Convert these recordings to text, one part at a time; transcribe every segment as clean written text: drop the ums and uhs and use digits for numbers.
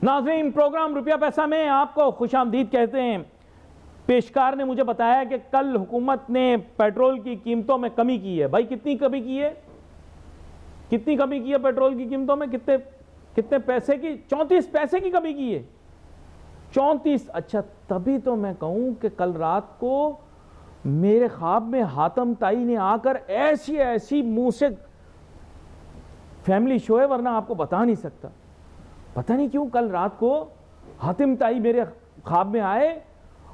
नाज़रीन, प्रोग्राम रुपया पैसा में आपको खुशामदीद कहते हैं। पेशकार ने मुझे बताया कि कल हुकूमत ने पेट्रोल की कीमतों में कमी की है। भाई कितनी कमी की है? कितनी कमी की है पेट्रोल की कीमतों में? कितने पैसे की? 34 पैसे की कमी की है। 34। अच्छा, तभी तो मैं कहूं कि कल रात को मेरे ख्वाब में हातम ताई ने आकर ऐसी ऐसी मुंह से, फैमिली शो है वरना आपको बता नहीं सकता, पता नहीं क्यों कल रात को हातिम ताई मेरे ख्वाब में आए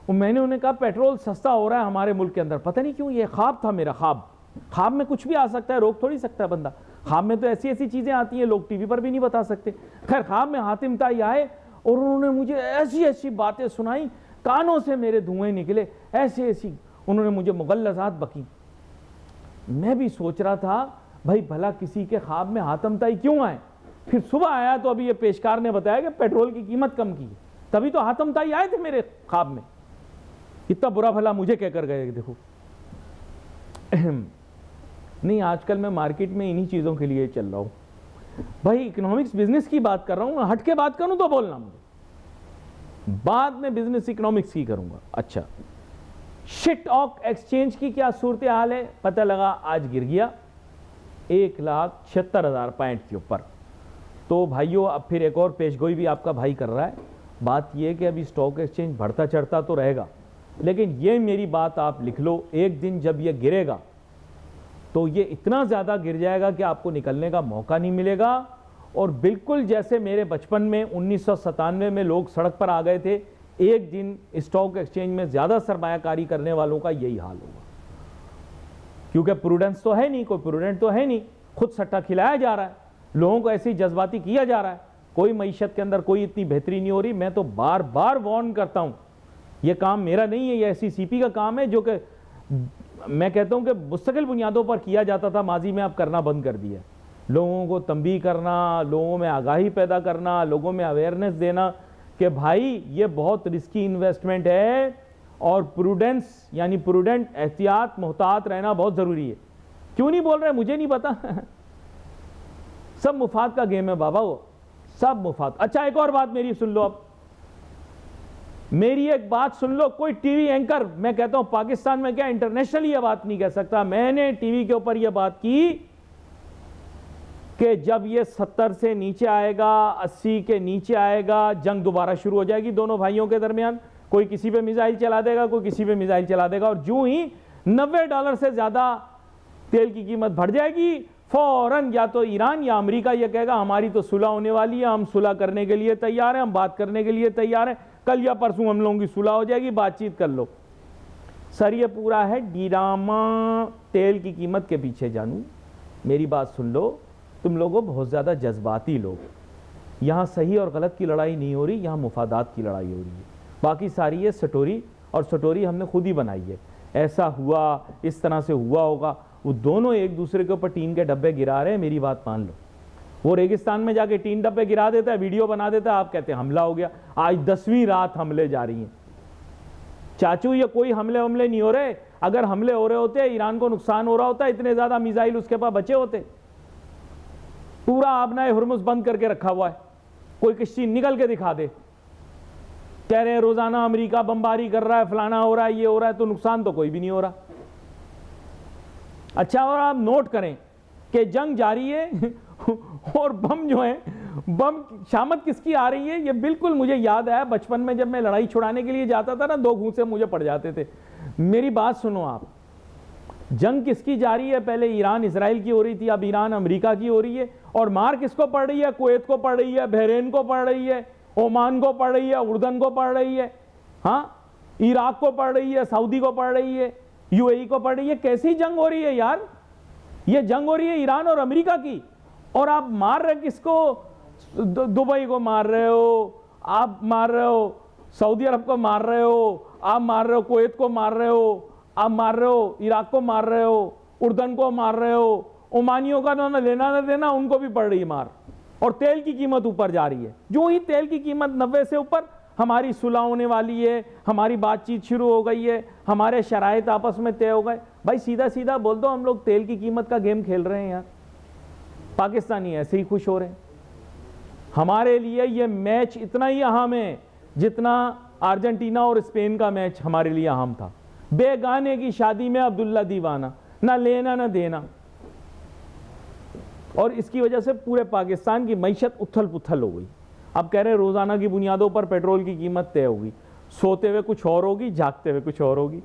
और मैंने उन्हें कहा पेट्रोल सस्ता हो रहा है हमारे मुल्क के अंदर। पता नहीं क्यों, ये ख्वाब था मेरा। ख्वाब में कुछ भी आ सकता है, रोक थोड़ी सकता है बंदा। ख्वाब में तो ऐसी ऐसी चीजें आती हैं, लोग टीवी पर भी नहीं बता सकते। खैर, ख्वाब में हातिम ताई आए और उन्होंने मुझे ऐसी ऐसी बातें सुनाई, कानों से मेरे धुएं निकले, ऐसी ऐसी उन्होंने मुझे मुगल्लज़ात बकी। मैं भी सोच रहा था भाई भला किसी के ख्वाब में हातिम ताई क्यों आए। फिर सुबह आया तो अभी ये पेशकार ने बताया कि पेट्रोल की कीमत कम की है, तभी तो हातिम ताई आए थे मेरे ख्वाब में। इतना बुरा भला मुझे कहकर गए। देखो नहीं, आजकल मैं मार्केट में इन्हीं चीजों के लिए चल रहा हूं भाई। इकोनॉमिक्स बिजनेस की बात कर रहा हूं, हट के बात करूं तो बोलना मुझे, बाद में बिजनेस इकोनॉमिक्स की करूंगा। अच्छा, स्टॉक एक्सचेंज की क्या सूरत हाल है? पता लगा आज गिर गया 1,76,000 पॉइंट के ऊपर। तो भाइयों, अब फिर एक और पेशगोई भी आपका भाई कर रहा है। बात यह कि अभी स्टॉक एक्सचेंज बढ़ता चढ़ता तो रहेगा, लेकिन ये मेरी बात आप लिख लो, एक दिन जब ये गिरेगा तो ये इतना ज़्यादा गिर जाएगा कि आपको निकलने का मौका नहीं मिलेगा। और बिल्कुल जैसे मेरे बचपन में 1997 में लोग सड़क पर आ गए थे, एक दिन स्टॉक एक्सचेंज में ज़्यादा सरमायाकारी करने वालों का यही हाल होगा। क्योंकि प्रूडेंस तो है नहीं, कोई प्रूडेंट तो है नहीं, खुद सट्टा खिलाया जा रहा है, लोगों को ऐसे ही जज्बाती किया जा रहा है। कोई मईशत के अंदर कोई इतनी बेहतरी नहीं हो रही। मैं तो बार बार वार्न करता हूँ, ये काम मेरा नहीं है, ये SECP का काम है, जो कि मैं कहता हूं कि मुस्तकिल बुनियादों पर किया जाता था माजी में, अब करना बंद कर दिया। लोगों को तंबीह करना, लोगों में आगाही पैदा करना, लोगों में अवेयरनेस देना कि भाई ये बहुत रिस्की इन्वेस्टमेंट है और प्रूडेंस यानी प्रूडेंट, एहतियात, मोहतात रहना बहुत जरूरी है। क्यों नहीं बोल रहे मुझे नहीं पता सब मुफाद का गेम है बाबा, वो सब मुफाद। अच्छा, एक और बात मेरी सुन लो, अब मेरी एक बात सुन लो। कोई टीवी एंकर, मैं कहता हूं पाकिस्तान में क्या इंटरनेशनली यह बात नहीं कह सकता, मैंने टीवी के ऊपर यह बात की कि जब ये 70 से नीचे आएगा, 80 के नीचे आएगा, जंग दोबारा शुरू हो जाएगी दोनों भाइयों के दरमियान। कोई किसी पे मिसाइल चला देगा, कोई किसी पे मिसाइल चला देगा, और जो ही $90 से ज्यादा तेल की कीमत बढ़ जाएगी, फौरन या तो ईरान या अमेरिका यह कहेगा हमारी तो सुलह होने वाली है, हम सुलह करने के लिए तैयार हैं, हम बात करने के लिए तैयार हैं, कल या परसों हम लोगों की सुलह हो जाएगी, बातचीत कर लो। सर ये पूरा है ड्रामा तेल की कीमत के पीछे। जानू मेरी बात सुन लो, तुम लोगों बहुत ज़्यादा जज्बाती लोग, यहाँ सही और गलत की लड़ाई नहीं हो रही, यहाँ मुफादात की लड़ाई हो रही है। बाकी सारी ये स्टोरी, और स्टोरी हमने खुद ही बनाई है, ऐसा हुआ, इस तरह से हुआ होगा। वो दोनों एक दूसरे के ऊपर टीन के डब्बे गिरा रहे हैं, मेरी बात मान लो। वो रेगिस्तान में जाके टीन डब्बे गिरा देता है, वीडियो बना देता है, आप कहते हैं हमला हो गया। आज 10वीं रात हमले जारी हैं चाचू, ये कोई हमले नहीं हो रहे। अगर हमले हो रहे होते, ईरान को नुकसान हो रहा होता, इतने ज्यादा मिसाइल उसके पास बचे होते। पूरा आपने हुर्मुज़ बंद करके रखा हुआ है, कोई किसी निकल के दिखा दे, कह रहे हैं रोजाना अमेरिका बमबारी कर रहा है, फलाना हो रहा है, ये हो रहा है, तो नुकसान तो कोई भी नहीं हो रहा। अच्छा, और आप नोट करें कि जंग जारी है और बम जो है, बम शामत किसकी आ रही है, ये बिल्कुल मुझे याद आया बचपन में जब मैं लड़ाई छुड़ाने के लिए जाता था ना, 2 घूंसे मुझे पड़ जाते थे। मेरी बात सुनो आप, जंग किसकी जारी है? पहले ईरान इसराइल की हो रही थी, अब ईरान अमेरिका की हो रही है। और मार किसको पड़ रही है? कुवैत को पड़ रही है, बहरीन को पड़ रही है, ओमान को पड़ रही है, उर्दन को पड़ रही है, हाँ, इराक को पड़ रही है, सऊदी को पड़ रही है, UAE को पड़ रही है। कैसी जंग हो रही है यार? ये जंग हो रही है ईरान और अमेरिका की, और आप मार रहे किसको? दुबई को मार रहे हो, आप मार रहे हो सऊदी अरब को, मार रहे हो आप, मार रहे हो कुवैत को, मार रहे हो आप, मार रहे हो इराक को, मार रहे हो उर्दन को, मार रहे हो ओमानियों का ना लेना ना देना, उनको भी पड़ रही है मार। और तेल की कीमत ऊपर जा रही है। जो ही तेल की कीमत 90 से ऊपर, हमारी सुलह होने वाली है, हमारी बातचीत शुरू हो गई है, हमारे शराइत आपस में तय हो गए। भाई सीधा सीधा बोल दो, हम लोग तेल की कीमत का गेम खेल रहे हैं यार। पाकिस्तानी ऐसे ही खुश हो रहे हैं, हमारे लिए ये मैच इतना ही अहम है जितना अर्जेंटीना और स्पेन का मैच हमारे लिए अहम था। बेगाने की शादी में अब्दुल्ला दीवाना, ना लेना ना देना, और इसकी वजह से पूरे पाकिस्तान की मईशत उथल पुथल हो गई। अब कह रहे हैं रोज़ाना की बुनियादों पर पेट्रोल की कीमत तय होगी, सोते हुए कुछ और होगी, जागते हुए कुछ और होगी।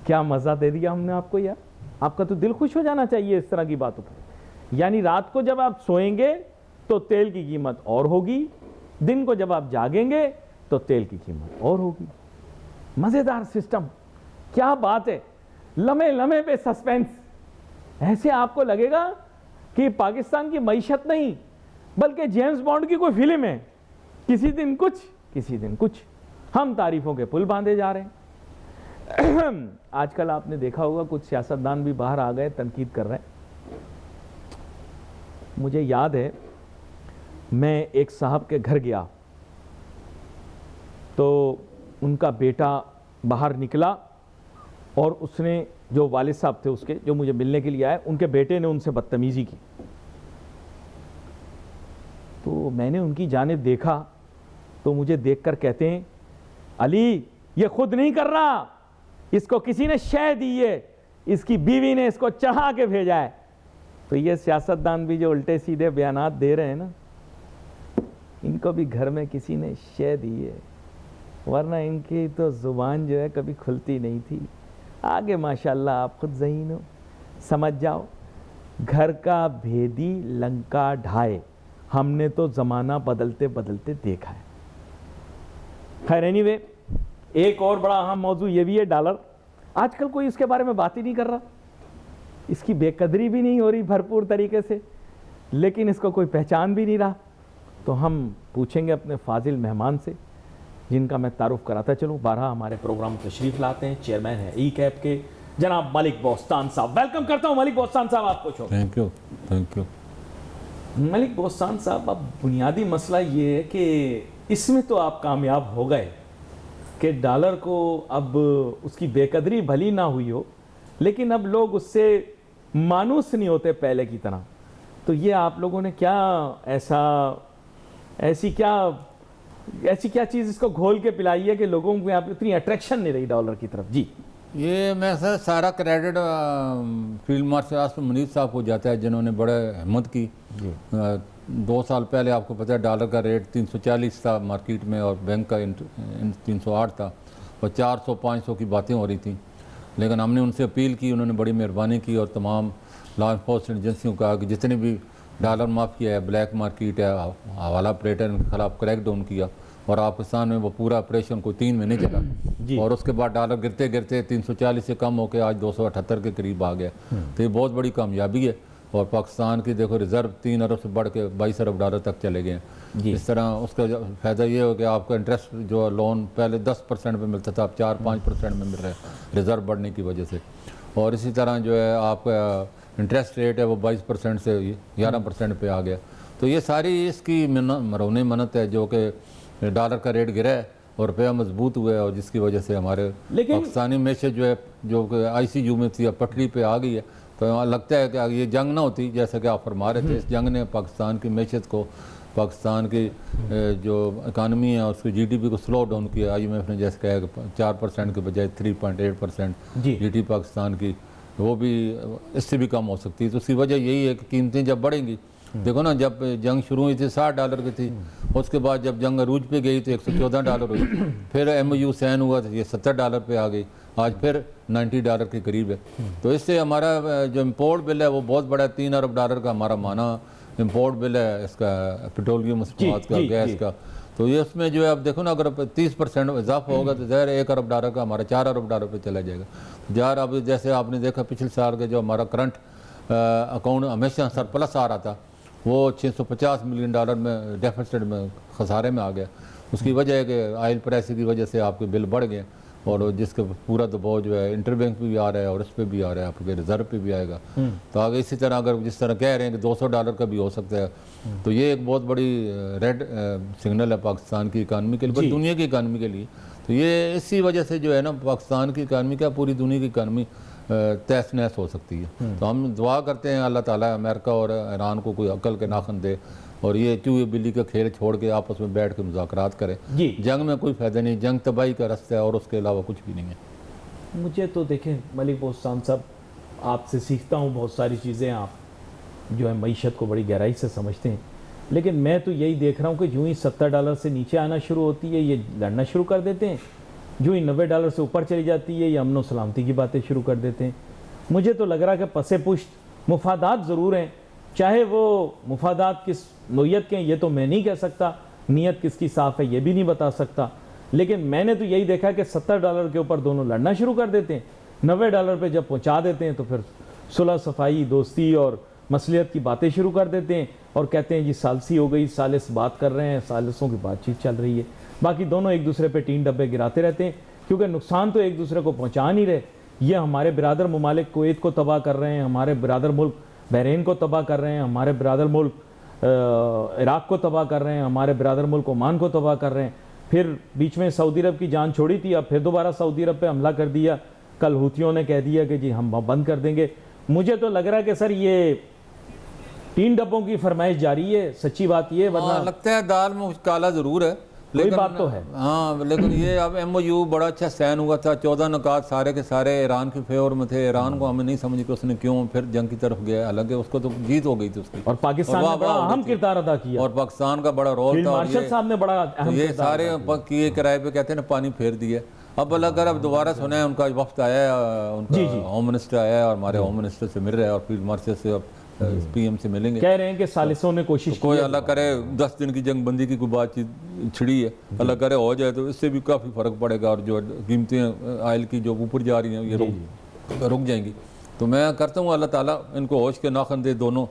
क्या मज़ा दे दिया हमने आपको यार, आपका तो दिल खुश हो जाना चाहिए इस तरह की बातों पर। यानी रात को जब आप सोएंगे तो तेल की कीमत और होगी, दिन को जब आप जागेंगे तो तेल की कीमत और होगी। मज़ेदार सिस्टम, क्या बात है, लम्हे लम्हे पे सस्पेंस। ऐसे आपको लगेगा कि पाकिस्तान की मईशत नहीं बल्कि जेम्स बॉन्ड की कोई फिल्म है, किसी दिन कुछ किसी दिन कुछ, हम तारीफों के पुल बांधे जा रहे हैं। आजकल आपने देखा होगा कुछ सियासतदान भी बाहर आ गए, तनकीद कर रहे हैं। मुझे याद है मैं एक साहब के घर गया तो उनका बेटा बाहर निकला और उसने, जो वालिद साहब थे उसके, जो मुझे मिलने के लिए आए, उनके बेटे ने उनसे बदतमीज़ी की। तो मैंने उनकी जानिब देखा तो मुझे देखकर कहते हैं, अली ये खुद नहीं कर रहा, इसको किसी ने शह दी है, इसकी बीवी ने इसको चढ़ा के भेजा है। तो ये सियासतदान भी जो उल्टे सीधे बयानात दे रहे हैं ना, इनको भी घर में किसी ने शह दी है, वरना इनकी तो ज़ुबान जो है कभी खुलती नहीं थी। आगे माशाल्लाह आप खुद ज़हीन हो, समझ जाओ। घर का भेदी लंका ढाए, हमने तो ज़माना बदलते बदलते देखा है। खैर एनीवे, एक और बड़ा अहम मौजू ये भी है डॉलर। आजकल कोई इसके बारे में बात ही नहीं कर रहा, इसकी बेकदरी भी नहीं हो रही भरपूर तरीके से, लेकिन इसको कोई पहचान भी नहीं रहा। तो हम पूछेंगे अपने फाजिल मेहमान से, जिनका मैं तारुफ कराता चलूँ। 12 हमारे प्रोग्राम तशरीफ़ लाते हैं, चेयरमैन है ई कैप के जनाब मलिक बोस्तान साहब। वेलकम करता हूँ मलिक बोस्तान साहब आपको। Thank you, thank you. Malik Bostan साहब, अब बुनियादी मसला ये है कि इसमें तो आप कामयाब हो गए कि डॉलर को अब उसकी बेकदरी भली ना हुई हो, लेकिन अब लोग उससे मानूस नहीं होते पहले की तरह। तो ये आप लोगों ने क्या ऐसी क्या चीज़ इसको घोल के पिलाई है कि लोगों को यहाँ पे इतनी अट्रैक्शन नहीं रही डॉलर की तरफ? जी, ये मैं सर सारा credit field marshal Asif Munir साहब को जाता है, जिन्होंने बड़े हिम्मत की। 2 साल पहले आपको पता है डॉलर का रेट 340 था मार्केट में और बैंक का 308 था और 400-500 की बातें हो रही थी। लेकिन हमने उनसे अपील की, उन्होंने बड़ी मेहरबानी की और तमाम लॉ इन्फोर्समेंट एजेंसियों को कहा कि जितने भी डॉलर माफ़ किया है, ब्लैक मार्केट है, हवाला ऑपरेटर के खिलाफ क्रैक डाउन किया और पाकिस्तान में वो पूरा ऑपरेशन को 3 महीने चला और उसके बाद डॉलर गिरते गिरते 340 से कम होकर आज 278 के करीब आ गया। तो ये बहुत बड़ी कामयाबी है और पाकिस्तान की देखो रिज़र्व 3 अरब से बढ़ के 22 अरब डॉलर तक चले गए हैं। इस तरह उसका फ़ायदा ये हो कि आपका इंटरेस्ट जो लोन पहले 10% पे मिलता था, अब 4-5% में मिल रहा है रिज़र्व बढ़ने की वजह से। और इसी तरह जो है आपका इंटरेस्ट रेट है वो 22% से 11% पे आ गया। तो ये सारी इसकी मरौनी मन्नत है जो कि डॉलर का रेट गिरा है और रुपया मजबूत हुआ है और जिसकी वजह से हमारे पाकिस्तानी मैशे जो है जो कि ICU में थी अब पटरी पे आ गई है। तो लगता है कि ये जंग ना होती, जैसा कि आप फरमा रहे थे, इस जंग ने पाकिस्तान की मैशत को, पाकिस्तान की जो इकानमी है उसकी GDP को स्लो डाउन किया। IMF ने जैसे कहा कि 4% के बजाय 3.8% GDP पाकिस्तान की, वो भी इससे भी कम हो सकती है। तो उसकी वजह यही है कि कीमतें जब बढ़ेंगी, देखो ना, जब जंग शुरू हुई थी $60 की थी, उसके बाद जब जंग अरूज पे गई तो $114 हुई, फिर MOU साइन हुआ तो ये $70 पे आ गई, आज फिर $90 के करीब है। तो इससे हमारा जो इम्पोर्ट बिल है वो बहुत बड़ा है, $3 अरब का हमारा माना इम्पोर्ट बिल है इसका, पेट्रोलियम मसनूआत का, गैस का। तो ये उसमें जो है अब देखो ना, अगर 30% इजाफा होगा तो ज़ाहिर $1 अरब का हमारा $4 अरब पे चला जाएगा। यार अब जैसे आपने देखा पिछले साल के जो हमारा करंट अकाउंट हमेशा सरप्लस आ रहा था, वो $650 मिलियन में डेफिसिट में खसारे में आ गया। उसकी वजह है कि ऑयल प्राइस की वजह से आपके बिल बढ़ गए और जिसका पूरा दबाव जो है इंटरबैंक पे भी आ रहा है और इस पर भी आ रहा है, आपके रिजर्व पे भी आएगा। तो आगे इसी तरह अगर जिस तरह कह रहे हैं कि $200 का भी हो सकता है, तो ये एक बहुत बड़ी रेड सिग्नल है पाकिस्तान की इकानमी के लिए, दुनिया की इकानमी के लिए। तो ये इसी वजह से जो है ना पाकिस्तान की इकानमी क्या पूरी दुनिया की इकानमी तहस नहस हो सकती है। तो हम दुआ करते हैं अल्लाह ताला अमेरिका और ईरान को कोई अकल के नाखन दे और ये चूहे बिल्ली का खेल छोड़ के आपस में बैठ के मुज़ाकरात करें। जी। जंग में कोई फ़ायदा नहीं, जंग तबाही का रास्ता है और उसके अलावा कुछ भी नहीं है। मुझे तो देखें मलिक बोस्तान साहब, आपसे सीखता हूँ बहुत सारी चीज़ें, आप जो है मईशत को बड़ी गहराई से समझते हैं, लेकिन मैं तो यही देख रहा हूँ कि जो ही $70 से नीचे आना शुरू होती है ये लड़ना शुरू कर देते हैं, जो ही $90 से ऊपर चली जाती है ये अमन सलामती की बातें शुरू कर देते हैं। मुझे तो लग रहा है कि पसे पुश्त मुफादात ज़रूर हैं, चाहे वो मुफादात किस नोयत के हैं ये तो मैं नहीं कह सकता, नीयत किसकी साफ़ है ये भी नहीं बता सकता, लेकिन मैंने तो यही देखा कि $70 के ऊपर दोनों लड़ना शुरू कर देते हैं, $90 पे जब पहुंचा देते हैं तो फिर सुलह सफाई, दोस्ती और मसलियत की बातें शुरू कर देते हैं और कहते हैं जी सालसी हो गई, सालिस बात कर रहे हैं, सालिसों की बातचीत चल रही है। बाकी दोनों एक दूसरे पे टीन डब्बे गिराते रहते हैं, क्योंकि नुकसान तो एक दूसरे को पहुंचा नहीं रहे। ये हमारे बिरादर ममालिक कुवैत को तबाह कर रहे हैं, हमारे बिरादर मुल्क बहरीन को तबाह कर रहे हैं, हमारे बिरादर मुल्क इराक़ को तबाह कर रहे हैं, हमारे बिरादर मुल्क ओमान को तबाह कर रहे हैं। फिर बीच में सऊदी अरब की जान छोड़ी थी, अब फिर दोबारा सऊदी अरब पे हमला कर दिया, कल हूथियों ने कह दिया कि जी हम बंद कर देंगे। मुझे तो लग रहा है कि सर ये तीन डब्बों की फरमाइश जारी है, सच्ची बात ये, वरना लगता है दाल में काला ज़रूर है, कोई बात तो है। हाँ, लेकिन ये अब MOU बड़ा अच्छा साइन हुआ था, 14 नुकात सारे के सारे ईरान के फेवर में थे। ईरान को हमें नहीं समझ कि उसने क्यों फिर जंग की तरफ गया, हालांकि उसको तो जीत हो गई थी उसकी, और पाकिस्तान ने बड़ा अहम किरदार अदा किया, और पाकिस्तान का बड़ा रोल था, मार्शल साहब ने बड़ा अहम ये सारे किए किराए पे कहते हैं ना पानी फेर दिया। अब अगर अब दोबारा सुना है उनका वफ्द आया है, उनका होम मिनिस्टर आया है और हमारे होम मिनिस्टर से मिल रहा है और फील्ड मार्शल से PM से मिलेंगे, कह रहे हैं कि सालिसों ने कोशिश कोई अल्लाह करे 10 दिन की जंग बंदी की कोई बातचीत छिड़ी है, अल्लाह करे हो जाए तो इससे भी काफ़ी फ़र्क पड़ेगा और जो कीमतें ऑयल की जो ऊपर जा रही हैं ये रुक जाएंगी। तो मैं करता हूँ अल्लाह ताला इनको होश के नाखन दे दोनों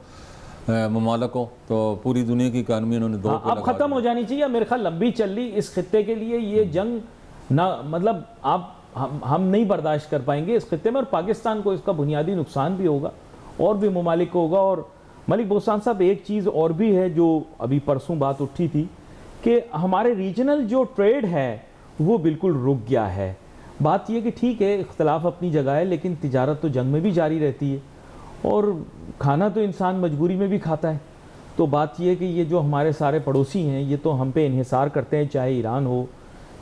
ममालिक को, तो पूरी दुनिया की इकानमी उन्होंने दो अब ख़त्म हो जानी चाहिए। मेरे ख्याल लंबी चल रही इस खित्ते के लिए ये जंग ना, मतलब आप हम नहीं बर्दाश्त कर पाएंगे इस खित्ते में, और पाकिस्तान को इसका बुनियादी नुकसान भी होगा और भी ममालिक को होगा। और मलिक बोस्तान साहब एक चीज़ और भी है जो अभी परसों बात उठी थी कि हमारे रीजनल जो ट्रेड है वो बिल्कुल रुक गया है। बात यह कि ठीक है इख्तलाफ अपनी जगह है, लेकिन तिजारत तो जंग में भी जारी रहती है और खाना तो इंसान मजबूरी में भी खाता है। तो बात यह कि ये जो हमारे सारे पड़ोसी हैं ये तो हम पे इन्हिसार करते हैं, चाहे ईरान हो,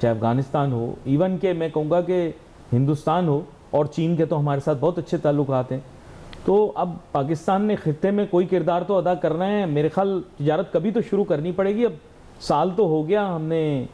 चाहे अफ़गानिस्तान हो, इवन के मैं कहूँगा कि हिंदुस्तान हो, और चीन के तो हमारे साथ बहुत अच्छे ताल्लुकात हैं। तो अब पाकिस्तान ने खित्ते में कोई किरदार तो अदा करना है, मेरे ख्याल तिजारत कभी तो शुरू करनी पड़ेगी। अब साल तो हो गया हमने,